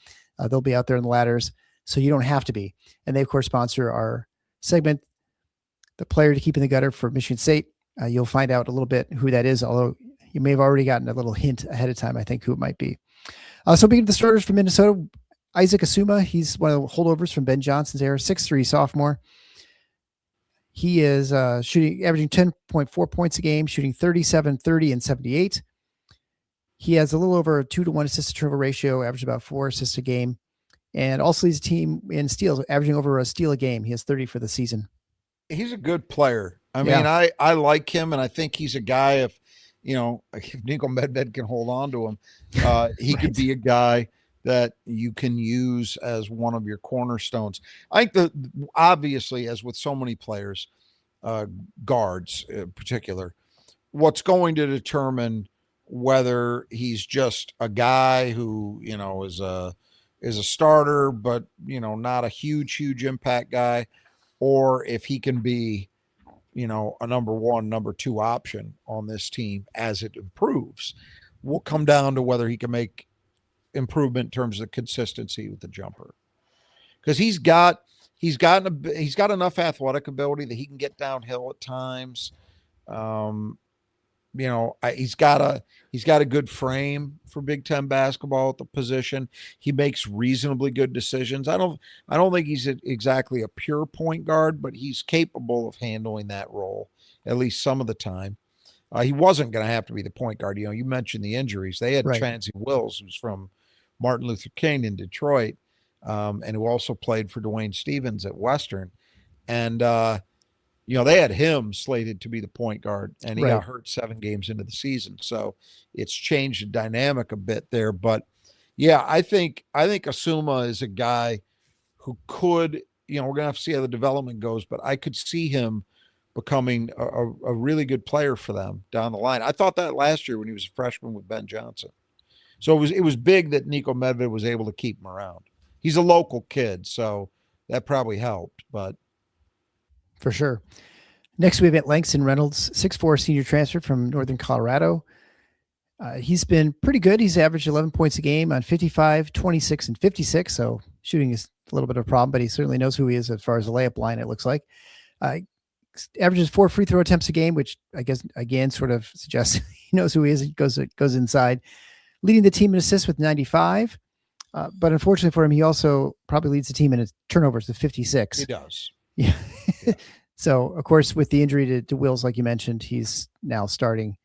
They'll be out there in the ladders, so you don't have to be. And they, of course, sponsor our segment, The Player to Keep in the Gutter for Michigan State. You'll find out a little bit who that is, although you may have already gotten a little hint ahead of time, I think, who it might be. So beginning the starters from Minnesota, Isaac Asuma, he's one of the holdovers from Ben Johnson's era, 6'3" sophomore. He is averaging 10.4 points a game, shooting 37, 30, and 78. He has a little over a 2-to-1 assist to turnover ratio, average about 4 assists a game, and also leads the team in steals, averaging over a steal a game. He has 30 for the season. He's a good player. I mean, I like him, and I think he's a guy, if Niko Medved can hold on to him, he could be a guy that you can use as one of your cornerstones. I think obviously, as with so many players, guards in particular, what's going to determine whether he's just a guy who, is a starter, but, not a huge impact guy, or if he can be, a number 1, number 2 option on this team as it improves, will come down to whether he can make improvement in terms of consistency with the jumper. Because he's got enough athletic ability that he can get downhill at times. He's got a good frame for Big Ten basketball at the position. He makes reasonably good decisions. I don't think he's exactly a pure point guard, but he's capable of handling that role at least some of the time. He wasn't going to have to be the point guard. You mentioned the injuries. They had Chancey Wills, who's from Martin Luther King in Detroit, and who also played for Dwayne Stevens at Western. And, they had him slated to be the point guard, and he got hurt 7 games into the season. So it's changed the dynamic a bit there. But, yeah, I think Asuma is a guy who could, we're going to have to see how the development goes, but I could see him becoming a really good player for them down the line. I thought that last year when he was a freshman with Ben Johnson. So it was big that Niko Medved was able to keep him around. He's a local kid, so that probably helped. But for sure. Next, we have Langston Reynolds, 6'4" senior transfer from Northern Colorado. He's been pretty good. He's averaged 11 points a game on 55, 26, and 56. So shooting is a little bit of a problem, but he certainly knows who he is as far as the layup line, it looks like. Averages 4 free throw attempts a game, which I guess, again, sort of suggests he knows who he is. He goes inside. Leading the team in assists with 95. But unfortunately for him, he also probably leads the team in his turnovers with 56. He does. Yeah. So, of course, with the injury to Wills, like you mentioned, he's now starting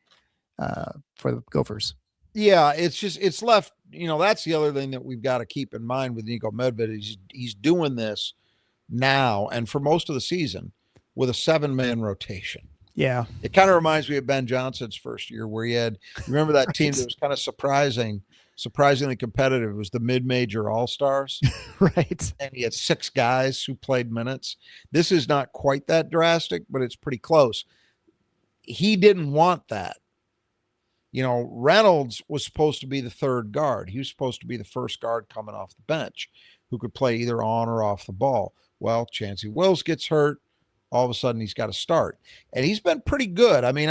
for the Gophers. Yeah, it's left, that's the other thing that we've got to keep in mind with Niko Medved. He's doing this now and for most of the season with a 7-man rotation. Yeah. It kind of reminds me of Ben Johnson's first year where he had, remember that team that was kind of surprisingly competitive. It was the mid-major All-Stars. Right. And he had 6 guys who played minutes. This is not quite that drastic, but it's pretty close. He didn't want that. Reynolds was supposed to be the third guard. He was supposed to be the first guard coming off the bench who could play either on or off the ball. Well, Chancey Wills gets hurt. All of a sudden he's got to start. And he's been pretty good. I mean,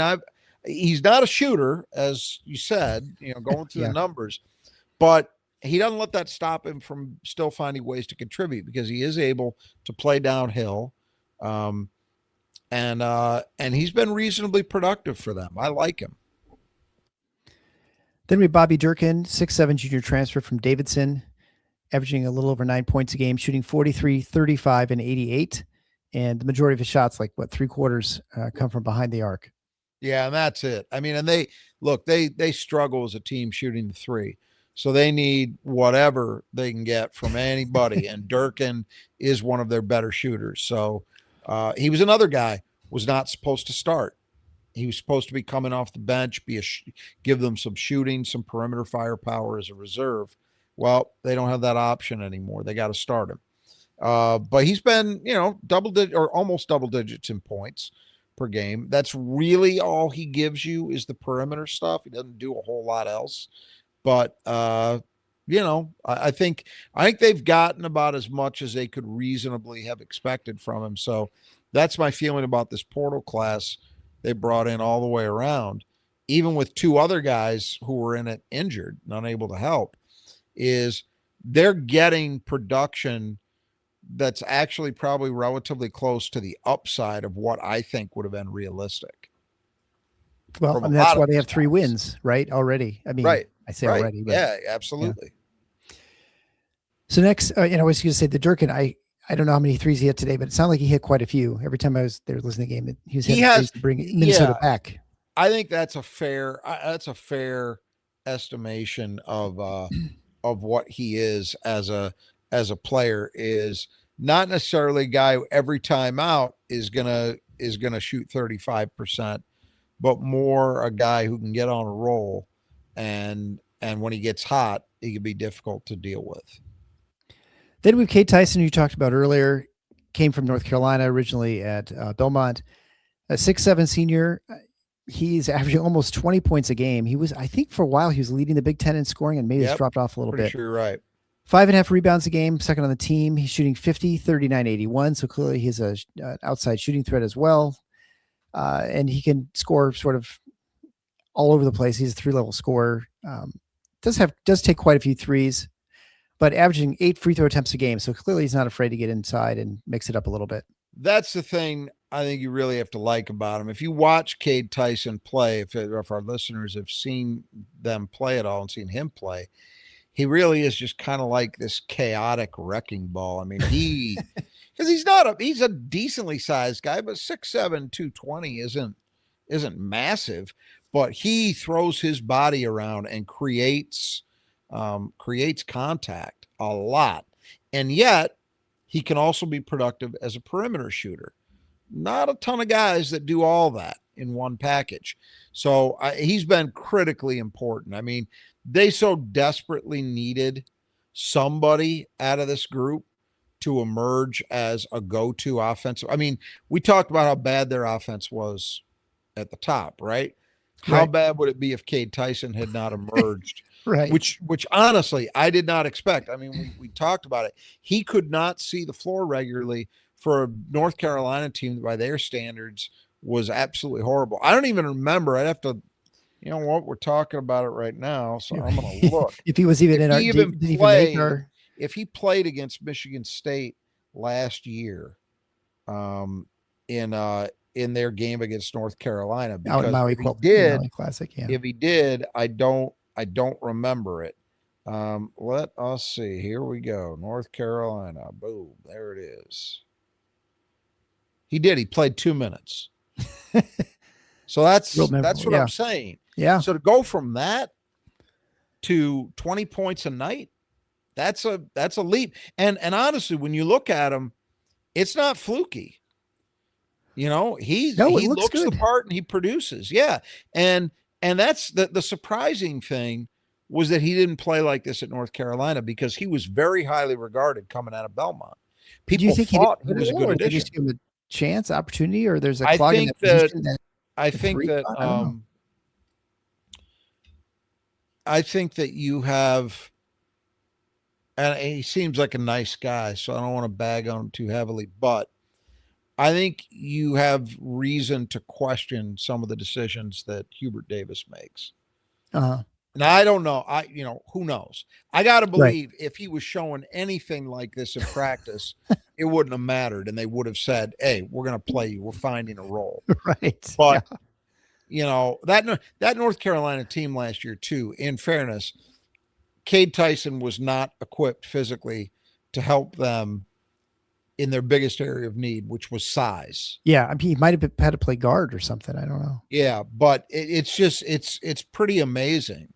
he's not a shooter, as you said, going through the numbers, but he doesn't let that stop him from still finding ways to contribute because he is able to play downhill. And he's been reasonably productive for them. I like him. Then we have Bobby Durkin, 6'7" junior transfer from Davidson, averaging a little over 9 points a game, shooting 43, 35, and 88. And the majority of his shots, like what, 3/4, come from behind the arc. Yeah, and that's it. I mean, and they struggle as a team shooting the three. So they need whatever they can get from anybody. And Durkin is one of their better shooters. So he was another guy, was not supposed to start. He was supposed to be coming off the bench, give them some shooting, some perimeter firepower as a reserve. Well, they don't have that option anymore. They got to start him. But he's been, double digit or almost double digits in points per game. That's really all he gives you is the perimeter stuff. He doesn't do a whole lot else. But I think they've gotten about as much as they could reasonably have expected from him. So that's my feeling about this portal class they brought in all the way around, even with two other guys who were in it injured and unable to help, is they're getting production that's actually probably relatively close to the upside of what I think would have been realistic. Well, and that's why they have 3 wins, right? Already. I mean, right. I say already. But, yeah, absolutely. Yeah. So next, I was going to say the Durkin, I don't know how many threes he hit today, but it sounded like he hit quite a few. Every time I was there listening to the game, he has to bring Minnesota back. I think that's a fair estimation of what he is as a player. Is not necessarily a guy who every time out is gonna shoot 35%, but more a guy who can get on a roll, and when he gets hot, he can be difficult to deal with. Then we have Cade Tyson, who you talked about earlier, came from North Carolina, originally at Belmont, a 6'7" senior. He's averaging almost 20 points a game. He was, I think for a while, he was leading the Big Ten in scoring, and maybe it's dropped off a little bit. Sure, you're right. 5.5 rebounds a game, second on the team. He's shooting 50, 39, 81. So clearly he's an outside shooting threat as well. And he can score sort of all over the place. He's a 3-level scorer. Does take quite a few threes, but averaging 8 free throw attempts a game. So clearly he's not afraid to get inside and mix it up a little bit. That's the thing I think you really have to like about him. If you watch Cade Tyson play, if our listeners have seen them play at all and seen him play, he really is just kind of like this chaotic wrecking ball. I mean, because he's a decently sized guy, but 6'7", 220 isn't massive, but he throws his body around and creates contact a lot. And yet he can also be productive as a perimeter shooter. Not a ton of guys that do all that in one package. So he's been critically important. I mean, they so desperately needed somebody out of this group to emerge as a go-to offensive. I mean, we talked about how bad their offense was at the top, right? How bad would it be if Cade Tyson had not emerged? Right. Which honestly, I did not expect. I mean, we talked about it. He could not see the floor regularly for a North Carolina team that by their standards was absolutely horrible. I don't even remember. I'd have to, we're talking about it right now, so I'm going to look. If he was even if he played against Michigan State last year, in their game against North Carolina, because if he did, I don't remember it. Let us see. Here we go. North Carolina. Boom. There it is. He did. He played 2 minutes. So that's what I'm saying. Yeah. So to go from that to 20 points a night, that's a leap. And honestly, when you look at him, it's not fluky. He looks good. the part and he produces. Yeah. And that's the surprising thing was that he didn't play like this at North Carolina, because he was very highly regarded coming out of Belmont. People thought he was a good addition. Just give him a chance, opportunity, or there's a clog in that position? I think that you have, and he seems like a nice guy, so I don't want to bag on him too heavily, but I think you have reason to question some of the decisions that Hubert Davis makes. Uh-huh. Now, I don't know. Who knows? I got to believe if he was showing anything like this in practice, it wouldn't have mattered. And they would have said, hey, we're going to play you. We're finding a role. Right. But, that North Carolina team last year too, in fairness, Cade Tyson was not equipped physically to help them in their biggest area of need, which was size. Yeah. I mean, he might've had to play guard or something. I don't know. Yeah. But it's pretty amazing.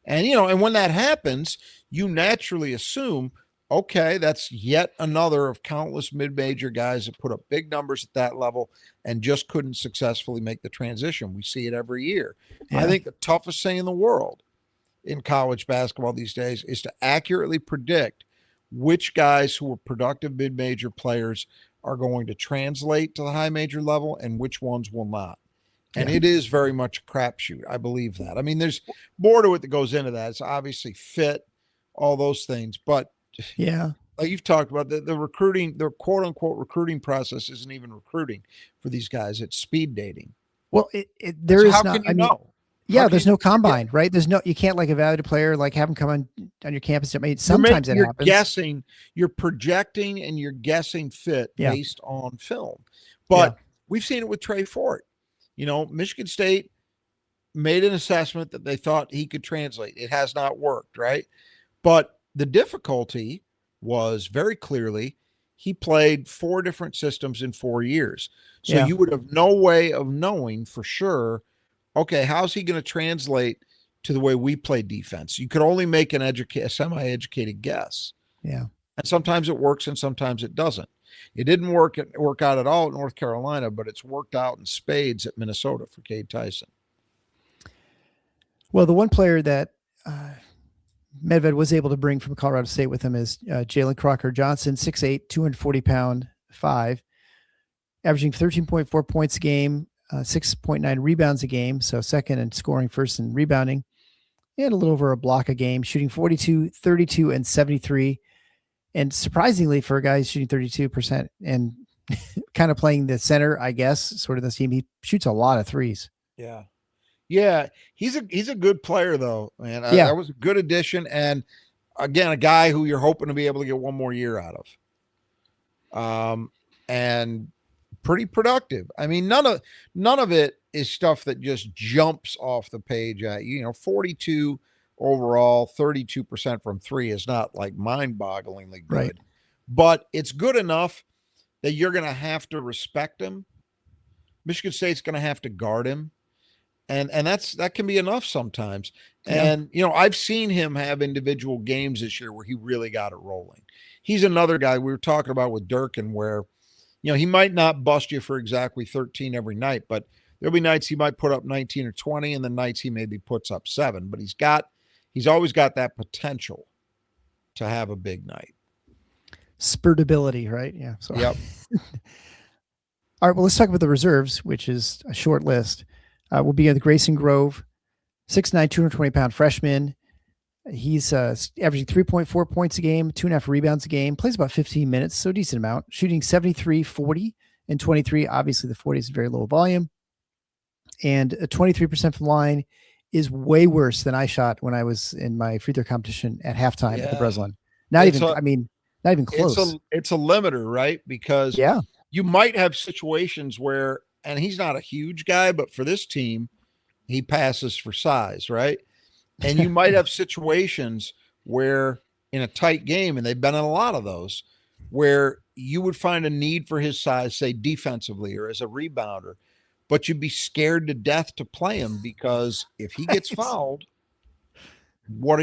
And, and when that happens, you naturally assume, okay, that's yet another of countless mid-major guys that put up big numbers at that level and just couldn't successfully make the transition. We see it every year. Yeah. I think the toughest thing in the world in college basketball these days is to accurately predict which guys who are productive mid-major players are going to translate to the high major level and which ones will not. And it is very much a crapshoot. I believe that. I mean, there's more to it that goes into that. It's obviously fit, all those things. But yeah, like you've talked about, the recruiting, the quote unquote recruiting process isn't even recruiting for these guys. It's speed dating. Well, there is how not, can you know? Yeah, there's no combine, right? You can't like evaluate a player, like have them come on your campus. I mean, sometimes it happens. You're projecting and you're guessing fit based on film. But we've seen it with Trey Fort. Michigan State made an assessment that they thought he could translate. It has not worked, right? But the difficulty was very clearly he played 4 different systems in 4 years. So you would have no way of knowing for sure, okay, how's he going to translate to the way we play defense? You could only make a semi-educated guess. Yeah. And sometimes it works and sometimes it doesn't. It didn't work out at all at North Carolina, but it's worked out in spades at Minnesota for Cade Tyson. Well, the one player that Medved was able to bring from Colorado State with him is Jalen Crocker Johnson, 6'8", 240-pound 5, averaging 13.4 points a game, 6.9 rebounds a game, so second in scoring, first in rebounding, and a little over a block a game, shooting 42, 32, and 73. And surprisingly, for a guy who's shooting 32% and kind of playing the center, I guess, sort of this team, he shoots a lot of threes. Yeah. Yeah. He's a good player, though, man. That was a good addition. And again, a guy who you're hoping to be able to get one more year out of. And pretty productive. I mean, none of it is stuff that just jumps off the page at you. 42 overall, 32% from 3 is not like mind-bogglingly good, right, but it's good enough that you're going to have to respect him. Michigan State's going to have to guard him. And that can be enough sometimes. And, I've seen him have individual games this year where he really got it rolling. He's another guy we were talking about with Durkin where, he might not bust you for exactly 13 every night, but there'll be nights he might put up 19 or 20 and the nights he maybe puts up 7, but he's always got that potential to have a big night. Spurtability, right? Yeah. So. Yep. All right. Well, let's talk about the reserves, which is a short list. We'll begin with Grayson Grove, 6'9", 220-pound freshman. He's averaging 3.4 points a game, 2.5 rebounds a game, plays about 15 minutes, so decent amount, shooting 73, 40, and 23. Obviously, the 40 is very low volume. And a 23% from the line is way worse than I shot when I was in my free throw competition at halftime at the Breslin. Not even close. It's a limiter, right? Because you might have situations where, and he's not a huge guy, but for this team, he passes for size, right? And you might have situations where in a tight game, and they've been in a lot of those, where you would find a need for his size, say defensively or as a rebounder, but you'd be scared to death to play him because if he gets fouled, your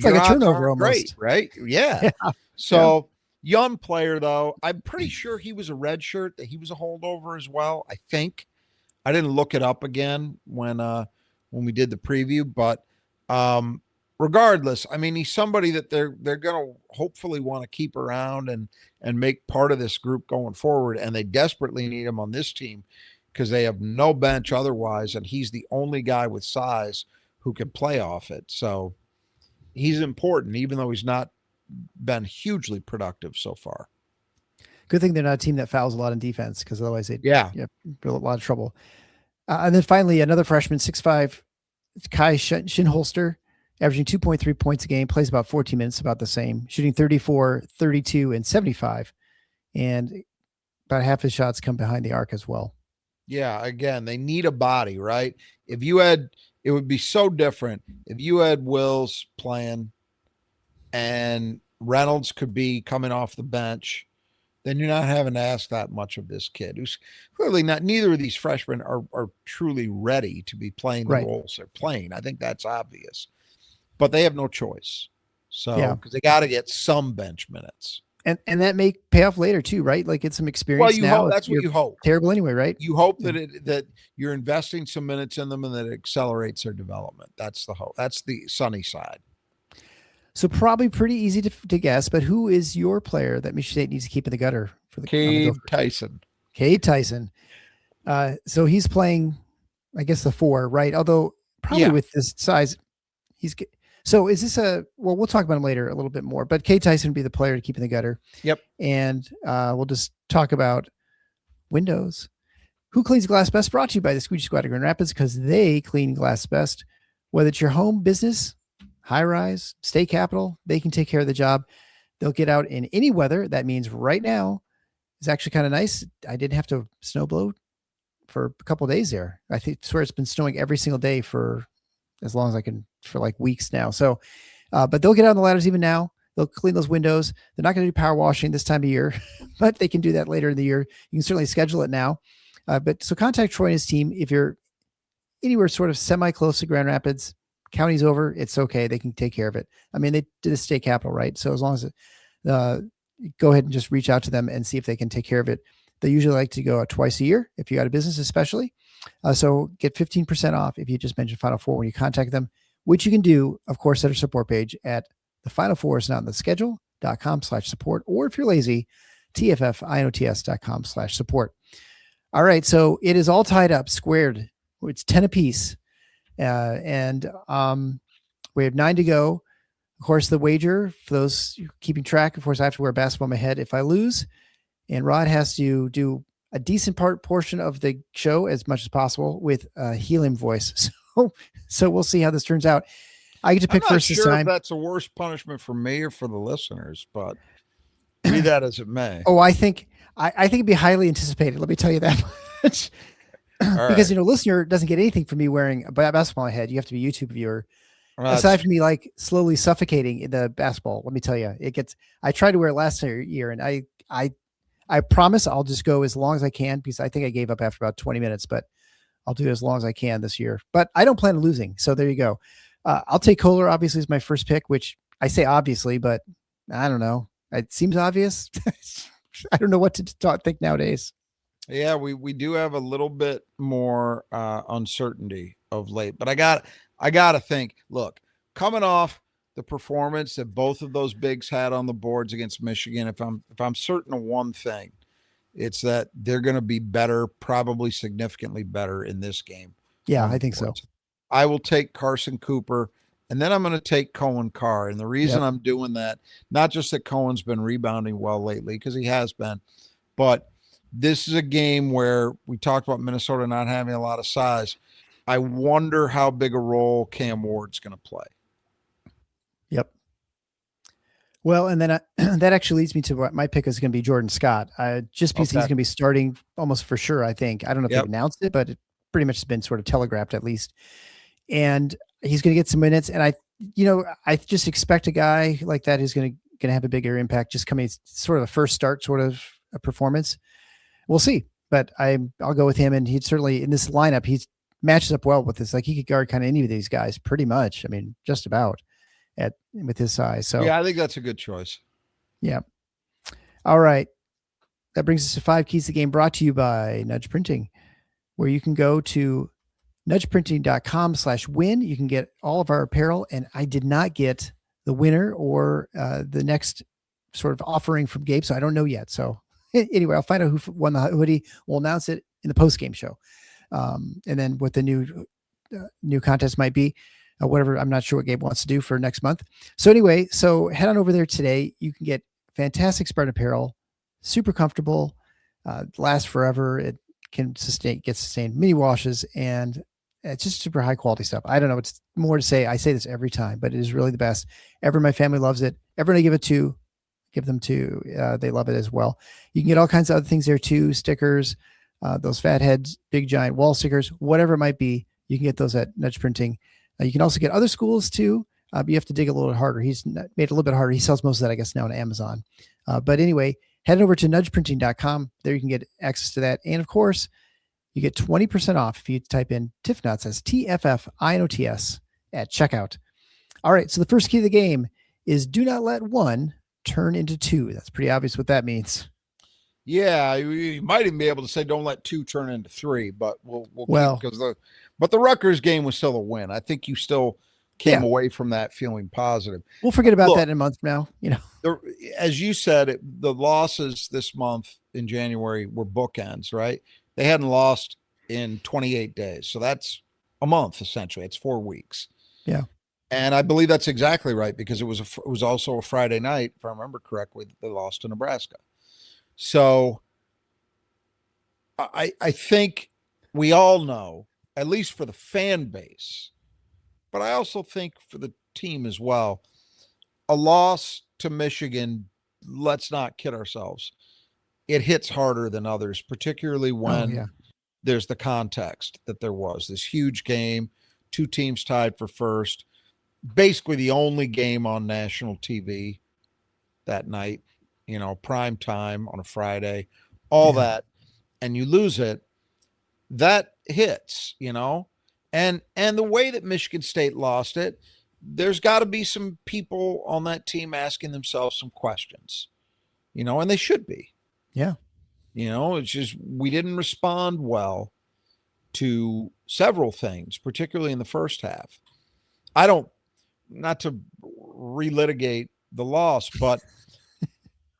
like a turnover almost. Great, right? Yeah. So young player though, I'm pretty sure he was a red shirt, that he was a holdover as well. I think I didn't look it up again when we did the preview, but regardless, I mean, he's somebody that they're going to hopefully want to keep around and make part of this group going forward. And they desperately need him on this team because they have no bench otherwise. And he's the only guy with size who can play off it. So he's important, even though he's not been hugely productive so far. Good thing they're not a team that fouls a lot in defense, because otherwise they'd a lot of trouble. And then finally, another freshman, 6'5", Kai Shinholster, averaging 2.3 points a game, plays about 14 minutes, about the same, shooting 34, 32, and 75. And about half his shots come behind the arc as well. Yeah, again, they need a body, right? If you had, it would be so different if you had Wills playing and Reynolds could be coming off the bench. Then you're not having to ask that much of this kid who's clearly not. Neither of these freshmen are truly ready to be playing the Right. roles they're playing. I think that's obvious, but they have no choice. So, Yeah. because they got to get some bench minutes. And that may pay off later too, right? Like get some Well, experience you now. hope that's what you hope. Terrible anyway, right? You hope that you're investing some minutes in them and that it accelerates their development. That's the hope. That's the sunny side. So probably pretty easy to guess, but who is your player that Michigan State needs to keep in the gutter for the Cade Tyson? Cade Tyson. So he's playing, I guess, the 4, right? Although probably with this size, so is this we'll talk about him later a little bit more, but Cade Tyson would be the player to keep in the gutter. Yep. And we'll just talk about windows. Who cleans glass best? Brought to you by the Squeegee Squad of Grand Rapids, because they clean glass best. Whether it's your home business, high rise, state capital, they can take care of the job. They'll get out in any weather. That means right now is actually kind of nice. I didn't have to snow blow for a couple of days there. I swear it's been snowing every single day for as long as I can, for like weeks now. So, but they'll get out on the ladders even now. They'll clean those windows. They're not going to do power washing this time of year, but they can do that later in the year. You can certainly schedule it now. But so contact Troy and his team. If you're anywhere sort of semi-close to Grand Rapids, county's over, it's okay. They can take care of it. I mean, they did the state capital, right? So as long as go ahead and just reach out to them and see if they can take care of it. They usually like to go out twice a year if you got a business, especially. So get 15% off if you just mentioned Final Four when you contact them, which you can do, of course, at our support page at the Final Four is not in the schedule.com/support, or if you're lazy, tffinots.com/support. All right. So it is all tied up, squared. It's 10 apiece. And we have 9 to go. Of course, the wager for those keeping track, of course, I have to wear a basketball on my head if I lose, and Rod has to do a decent portion of the show as much as possible with a helium voice. So we'll see how this turns out. I get to pick first this time. If that's a worse punishment for me or for the listeners, but be that as it may. Oh, I think it'd be highly anticipated. Let me tell you that much. Because, listener doesn't get anything from me wearing a basketball on my head. You have to be a YouTube viewer. Aside from me, like slowly suffocating in the basketball, let me tell you, I tried to wear it last year, and I promise I'll just go as long as I can, because I think I gave up after about 20 minutes, but I'll do it as long as I can this year. But I don't plan on losing. So there you go. I'll take Kohler, obviously, as my first pick, which I say obviously, but I don't know. It seems obvious. I don't know what to think nowadays. Yeah, we do have a little bit more uncertainty of late, but I got to think, look, coming off the performance that both of those bigs had on the boards against Michigan, if I'm certain of one thing, it's that they're going to be better, probably significantly better in this game. Yeah, I think so. I will take Carson Cooper, and then I'm going to take Cohen Carr. And the reason I'm doing that, not just that Cohen's been rebounding well lately, because he has been, but this is a game where we talked about Minnesota not having a lot of size. I wonder how big a role Cam Ward's going to play. Yep. Well, and then that actually leads me to what my pick is going to be Jordan Scott. Just because he's going to be starting almost for sure, I think. I don't know if they've announced it, but it pretty much has been sort of telegraphed at least. And he's going to get some minutes. And I just expect a guy like that who's going to have a bigger impact, just coming sort of a first start sort of a performance. We'll see. But I'll go with him. And he'd certainly, in this lineup, he matches up well with this. Like he could guard kind of any of these guys pretty much. I mean, just about with his size. So yeah, I think that's a good choice. Yeah. All right. That brings us to 5 keys to the game, brought to you by Nudge Printing, where you can go to nudgeprinting.com/win. You can get all of our apparel. And I did not get the winner or the next sort of offering from Gabe, so I don't know yet. So anyway, I'll find out who won the hoodie. We'll announce it in the post-game show. And then what the new contest might be, whatever. I'm not sure what Gabe wants to do for next month. So anyway, head on over there today. You can get fantastic Spartan apparel, super comfortable, lasts forever. It can get sustained, mini washes, and it's just super high quality stuff. I don't know what's more to say. I say this every time, but it is really the best. Everyone in my family loves it. Everyone I give them to, they love it as well. You can get all kinds of other things there too, stickers, those fat heads, big giant wall stickers, whatever it might be, you can get those at Nudge Printing. You can also get other schools too, but you have to dig a little bit harder. He's made it a little bit harder. He sells most of that, I guess, now on Amazon. But anyway, head over to nudgeprinting.com. There you can get access to that. And of course, you get 20% off if you type in TIFFNOTS, as TFFINOTS, at checkout. All right, so the first key of the game is do not let one turn into two. That's pretty obvious what that means. Yeah, you might even be able to say don't let two turn into three, but we'll because the Rutgers game was still a win. I think you still came away from that feeling positive. We'll forget about that in a month from now. You know, as you said, the losses this month in January were bookends, right? They hadn't lost in 28 days, so that's a month essentially. It's 4 weeks. Yeah, and I believe that's exactly right because it was also a Friday night, if I remember correctly. They lost to Nebraska. So I think we all know, at least for the fan base, but I also think for the team as well, a loss to Michigan, let's not kid ourselves, it hits harder than others, particularly when there's the context that there was this huge game, two teams tied for first, basically the only game on national TV that night. You know, prime time on a Friday, all that, and you lose it, that hits, you know, and the way that Michigan State lost it, there's got to be some people on that team asking themselves some questions, you know, and they should be. Yeah. You know, it's just, we didn't respond well to several things, particularly in the first half. Not to relitigate the loss, but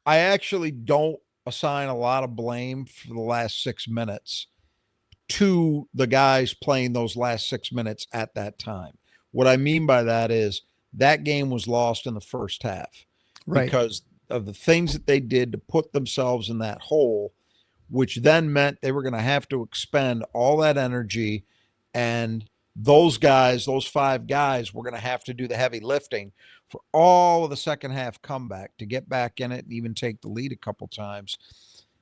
I actually don't assign a lot of blame for the last 6 minutes to the guys playing those last 6 minutes at that time. What I mean by that is that game was lost in the first half because of the things that they did to put themselves in that hole, which then meant they were going to have to expend all that energy, and those guys, those 5 guys, were going to have to do the heavy lifting for all of the second half comeback to get back in it and even take the lead a couple times.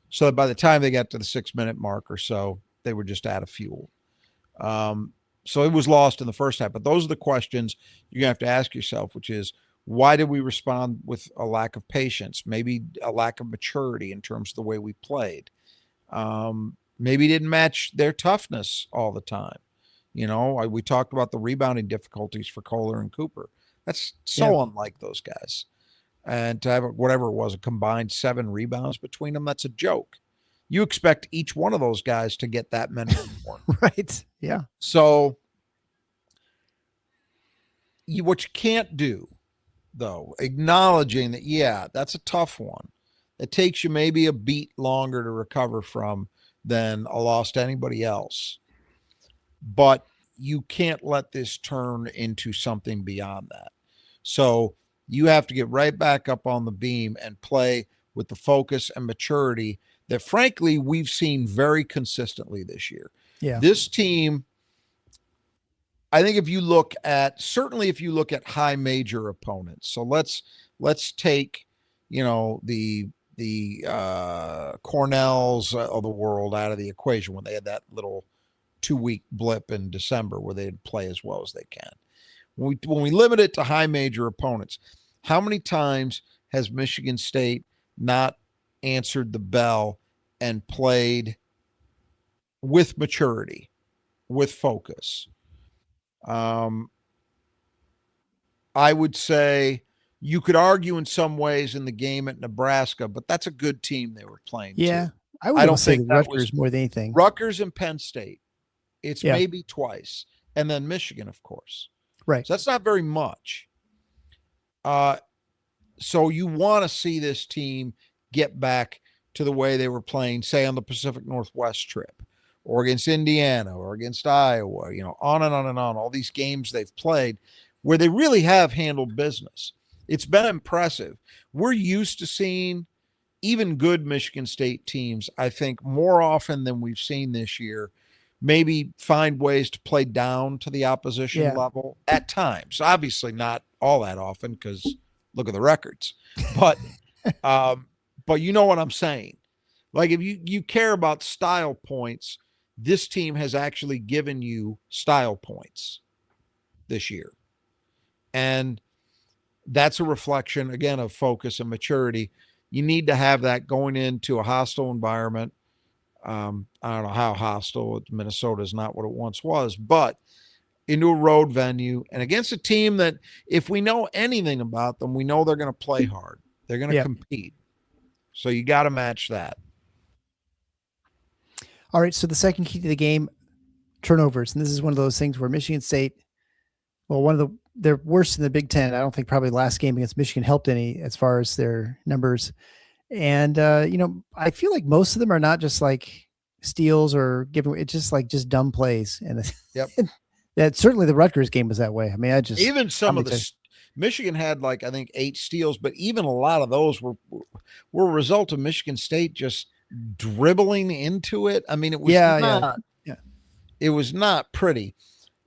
So that by the time they got to the 6 minute mark or so, they were just out of fuel. So it was lost in the first half. But those are the questions you have to ask yourself, which is, why did we respond with a lack of patience? Maybe a lack of maturity in terms of the way we played. Maybe didn't match their toughness all the time. You know, we talked about the rebounding difficulties for Kohler and Cooper. That's so unlike those guys. And to have whatever it was, a combined 7 rebounds between them, that's a joke. You expect each one of those guys to get that many more. Right. Yeah. So what you can't do, though, acknowledging that, that's a tough one. It takes you maybe a beat longer to recover from than a loss to anybody else. But you can't let this turn into something beyond that. So you have to get right back up on the beam and play with the focus and maturity that, frankly, we've seen very consistently this year. Yeah. This team, I think if you look at high major opponents, so let's take, you know, the Cornells of the world out of the equation when they had that little 2-week blip in December where they'd play as well as they can. When we limit it to high major opponents, how many times has Michigan State not answered the bell and played with maturity, with focus? I would say you could argue in some ways in the game at Nebraska, but that's a good team they were playing. Yeah. Too. I don't think Rutgers more than anything. Rutgers and Penn State. It's maybe twice. And then Michigan, of course. Right. So that's not very much. So you want to see this team get back to the way they were playing, say, on the Pacific Northwest trip or against Indiana or against Iowa, you know, on and on and on, all these games they've played where they really have handled business. It's been impressive. We're used to seeing even good Michigan State teams, I think, more often than we've seen this year, maybe find ways to play down to the opposition level at times. Obviously not all that often because look at the records. But you know what I'm saying. Like if you care about style points, this team has actually given you style points this year. And that's a reflection, again, of focus and maturity. You need to have that going into a hostile environment. I don't know how hostile. Minnesota is not what it once was, but into a road venue and against a team that, if we know anything about them, we know they're going to play hard. They're going to compete. So you got to match that. All right. So the second key to the game, turnovers. And this is one of those things where Michigan State, well, they're worse in the Big Ten. I don't think probably last game against Michigan helped any as far as their numbers. And, I feel like most of them are not just like steals or giving, it's just like just dumb plays. And that certainly the Rutgers game was that way. I mean, even some of the Michigan had like, I think 8 steals, but even a lot of those were a result of Michigan State just dribbling into it. I mean, it was it was not pretty.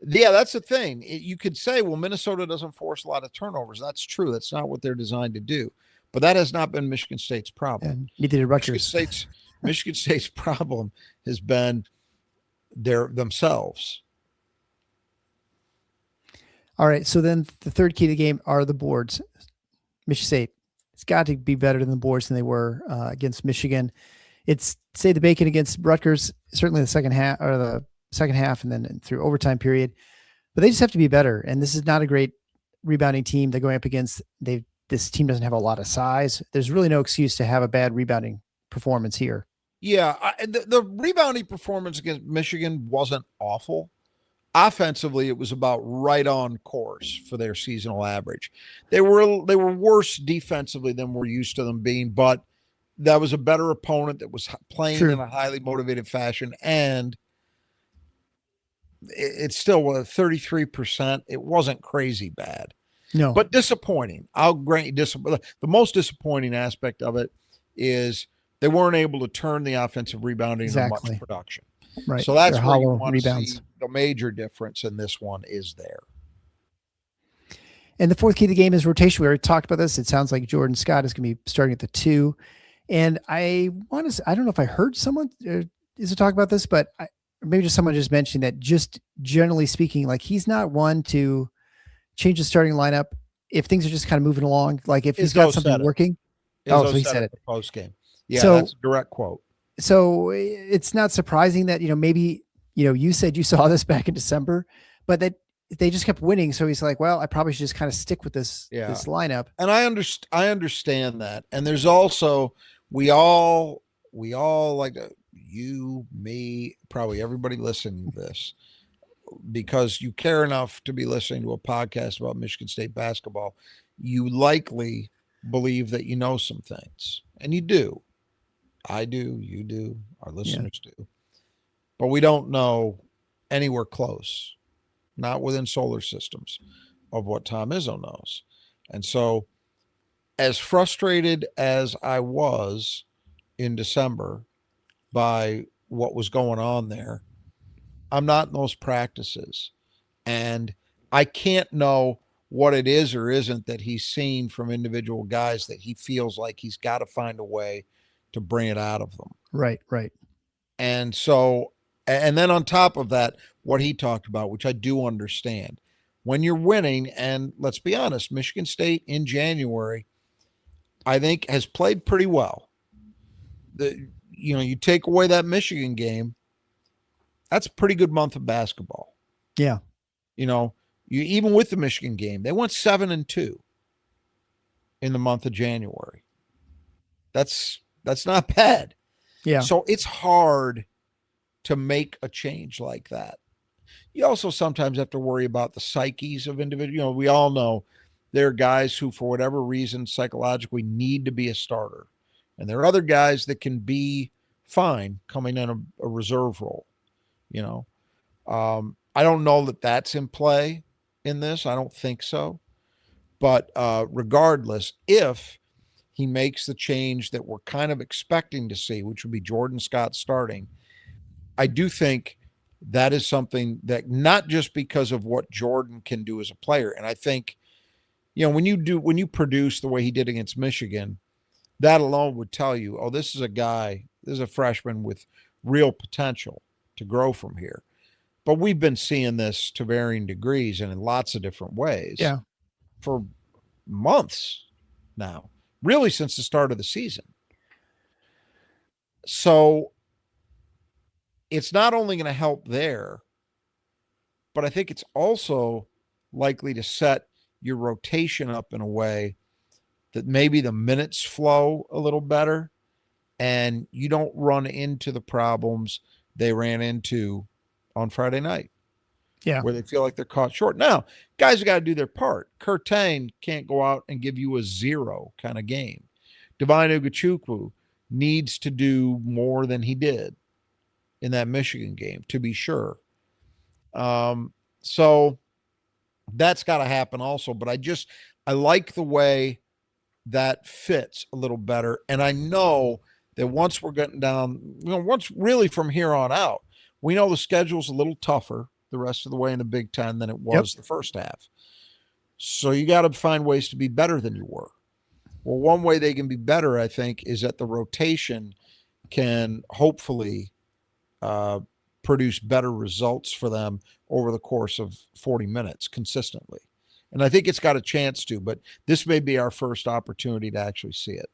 Yeah, that's the thing. You could say, well, Minnesota doesn't force a lot of turnovers. That's true. That's not what they're designed to do. But that has not been Michigan State's problem. And neither did Rutgers. Michigan State's problem has been themselves. All right. So then the third key to the game are the boards. Michigan State, it's got to be better than the boards than they were against Michigan. It's say the bacon against Rutgers, certainly the second half and then through overtime period, but they just have to be better. And this is not a great rebounding team they're going up against. This team doesn't have a lot of size. There's really no excuse to have a bad rebounding performance here. Yeah. The rebounding performance against Michigan wasn't awful. Offensively, it was about right on course for their seasonal average. They were worse defensively than we're used to them being, but that was a better opponent that was playing in a highly motivated fashion. And it's still 33%. It wasn't crazy bad. No, but disappointing. I'll grant you the most disappointing aspect of it is they weren't able to turn the offensive rebounding into much production. Right. So that's where you want to see the major difference in this one is there. And the fourth key of the game is rotation. We already talked about this. It sounds like Jordan Scott is going to be starting at the 2. And I don't know if I heard someone is to talk about this, but maybe just someone just mentioned that just generally speaking, like he's not one to change the starting lineup if things are just kind of moving along. Like if he's got something working. So he said it post game. Yeah, so, that's a direct quote. So it's not surprising that, maybe, you said you saw this back in December, but that they just kept winning. So he's like, well, I probably should just kind of stick with this lineup. And I understand that. And there's also, we all like you, me, probably everybody listening to this, because you care enough to be listening to a podcast about Michigan State basketball, you likely believe that you know some things. And you do. I do, you do, our listeners do. But we don't know anywhere close, not within solar systems, of what Tom Izzo knows. And so as frustrated as I was in December by what was going on there, I'm not in those practices. And I can't know what it is or isn't that he's seen from individual guys that he feels like he's got to find a way to bring it out of them. Right. And so, and then on top of that, what he talked about, which I do understand, when you're winning, and let's be honest, Michigan State in January, I think has played pretty well. You take away that Michigan game, that's a pretty good month of basketball. Yeah. You even with the Michigan game, they went 7-2 in the month of January. That's not bad. Yeah. So it's hard to make a change like that. You also sometimes have to worry about the psyches of individuals. We all know there are guys who, for whatever reason, psychologically need to be a starter. And there are other guys that can be fine coming in a reserve role. I don't know that that's in play in this. I don't think so. But regardless, if he makes the change that we're kind of expecting to see, which would be Jordan Scott starting, I do think that is something that not just because of what Jordan can do as a player. And I think, when you produce the way he did against Michigan, that alone would tell you, oh, this is a freshman with real potential to grow from here. But we've been seeing this to varying degrees and in lots of different ways for months now, really since the start of the season. So it's not only going to help there, but I think it's also likely to set your rotation up in a way that maybe the minutes flow a little better and you don't run into the problems they ran into on Friday night. Yeah. Where they feel like they're caught short. Now, guys have got to do their part. Curtain can't go out and give you a 0 kind of game. Divine Ugochukwu needs to do more than he did in that Michigan game, to be sure. So that's got to happen also. But I like the way that fits a little better. And I know that once we're getting down, once really from here on out, we know the schedule's a little tougher the rest of the way in the Big Ten than it was the first half. So you got to find ways to be better than you were. Well, one way they can be better, I think, is that the rotation can hopefully produce better results for them over the course of 40 minutes consistently. And I think it's got a chance to, but this may be our first opportunity to actually see it.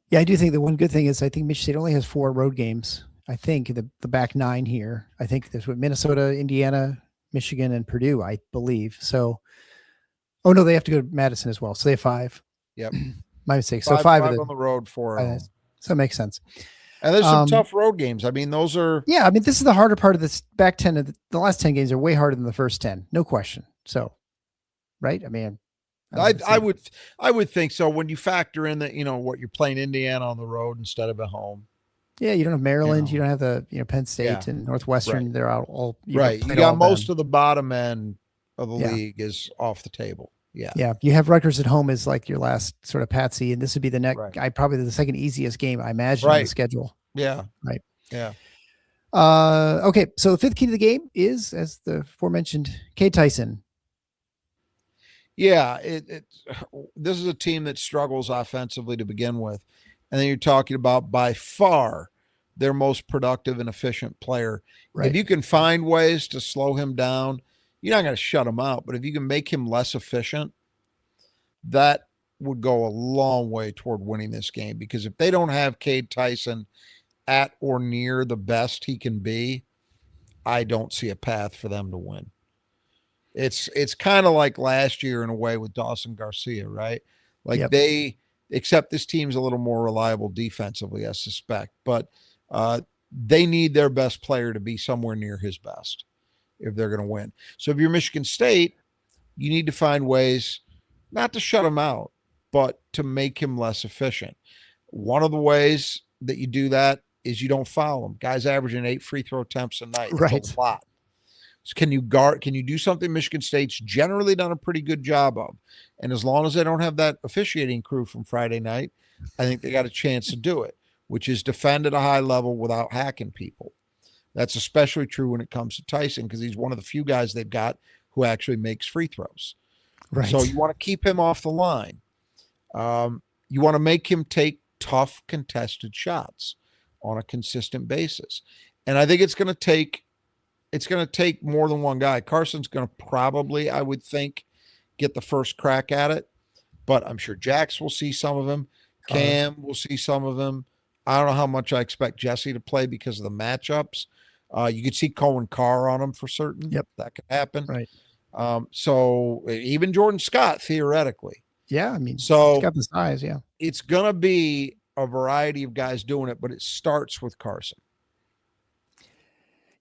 Yeah, I do think the one good thing is I think Michigan State only has 4 road games. I think the back 9 here. I think there's with Minnesota, Indiana, Michigan, and Purdue, I believe. So, oh no, they have to go to Madison as well. So they have 5. Yep. My mistake. Five, so 5 on of the road, 4 at home. So it makes sense. And there's some tough road games. I mean, those are. Yeah, I mean, this is the harder part of this back 10. Of the last 10 games are way harder than the first 10. No question. So, right? I mean, I would think so when you factor in that, what you're playing Indiana on the road instead of at home. Yeah, you don't have Maryland. You don't have the Penn State and Northwestern. Right. They're out all right. You got most of the bottom end of the league is off the table. Yeah, yeah. You have Rutgers at home as like your last sort of patsy, and this would be the next. Right. Probably the second easiest game I imagine on the schedule. Yeah. Right. Yeah. Okay. So the 5th key to the game is, as the aforementioned, Cade Tyson. Yeah, this is a team that struggles offensively to begin with. And then you're talking about by far their most productive and efficient player. Right. If you can find ways to slow him down, you're not going to shut him out. But if you can make him less efficient, that would go a long way toward winning this game. Because if they don't have Cade Tyson at or near the best he can be, I don't see a path for them to win. It's kind of like last year in a way with Dawson Garcia, right? Like except this team's a little more reliable defensively, I suspect. But they need their best player to be somewhere near his best if they're going to win. So if you're Michigan State, you need to find ways not to shut him out, but to make him less efficient. One of the ways that you do that is you don't foul him. Guys averaging 8 free throw attempts a night. That's a lot. So can you do something Michigan State's generally done a pretty good job of? And as long as they don't have that officiating crew from Friday night, I think they got a chance to do it, which is defend at a high level without hacking people. That's especially true when it comes to Tyson because he's one of the few guys they've got who actually makes free throws. Right. So you want to keep him off the line. You want to make him take tough contested shots on a consistent basis. And I think it's going to take more than one guy. Carson's going to probably, I would think, get the first crack at it, but I'm sure Jax will see some of him. Cam will see some of him. I don't know how much I expect Jesse to play because of the matchups. You could see Cohen Carr on him for certain. Yep. That could happen. Right. So even Jordan Scott, theoretically. Yeah, I mean, so he's got the size, yeah. It's going to be a variety of guys doing it, but it starts with Carson.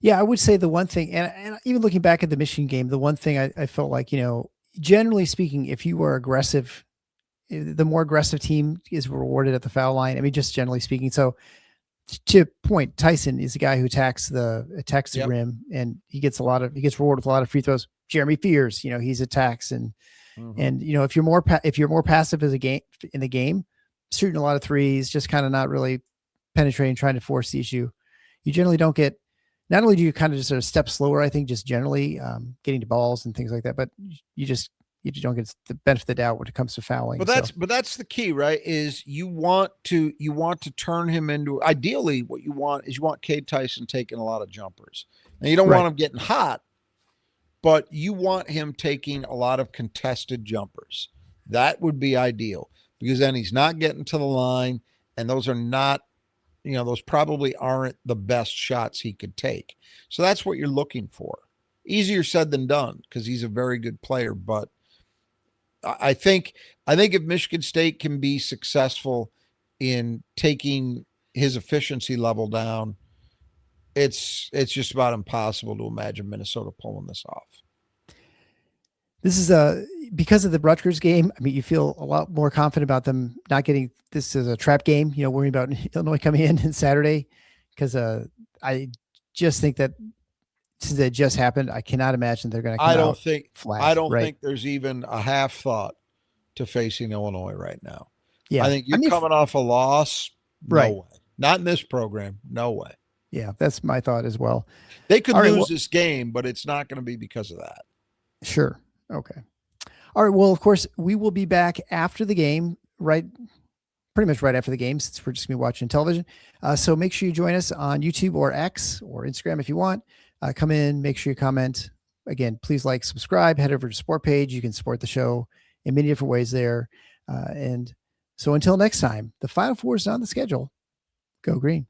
Yeah, I would say the one thing, and even looking back at the Michigan game, the one thing I felt like, generally speaking, if you were aggressive, the more aggressive team is rewarded at the foul line. I mean, just generally speaking. So to point, Tyson is the guy who attacks the rim, and he gets rewarded with a lot of free throws. Jeremy Fears, he's attacks and if you're more passive as a game in the game, shooting a lot of threes, just kind of not really penetrating, trying to force the issue, you generally don't get. Not only do you kind of just sort of step slower, I think just generally getting to balls and things like that, but you just you don't get the benefit of the doubt when it comes to fouling. But that's the key, right? Is you want to turn him into, ideally what you want is Cade Tyson taking a lot of jumpers. Now you don't want him getting hot, but you want him taking a lot of contested jumpers. That would be ideal, because then he's not getting to the line, and those are not, those probably aren't the best shots he could take. So that's what you're looking for. Easier said than done, because he's a very good player. But I think if Michigan State can be successful in taking his efficiency level down, it's just about impossible to imagine Minnesota pulling this off. This is because of the Rutgers game. I mean, you feel a lot more confident about them not getting this as a trap game, worrying about Illinois coming in Saturday, because I just think that since it just happened, I cannot imagine they're going to come out flat. I don't think there's even a half thought to facing Illinois right now. Yeah. I think you're coming off a loss. No way. Not in this program. No way. Yeah, that's my thought as well. They could lose this game, but it's not going to be because of that. Sure. Okay. All right. Well, of course, we will be back after the game, pretty much right after the game, since we're just going to be watching television. So make sure you join us on YouTube or X or Instagram if you want. Come in, make sure you comment. Again, please like, subscribe, head over to Sport Page. You can support the show in many different ways there. And so until next time, the Final Four is on the schedule. Go Green.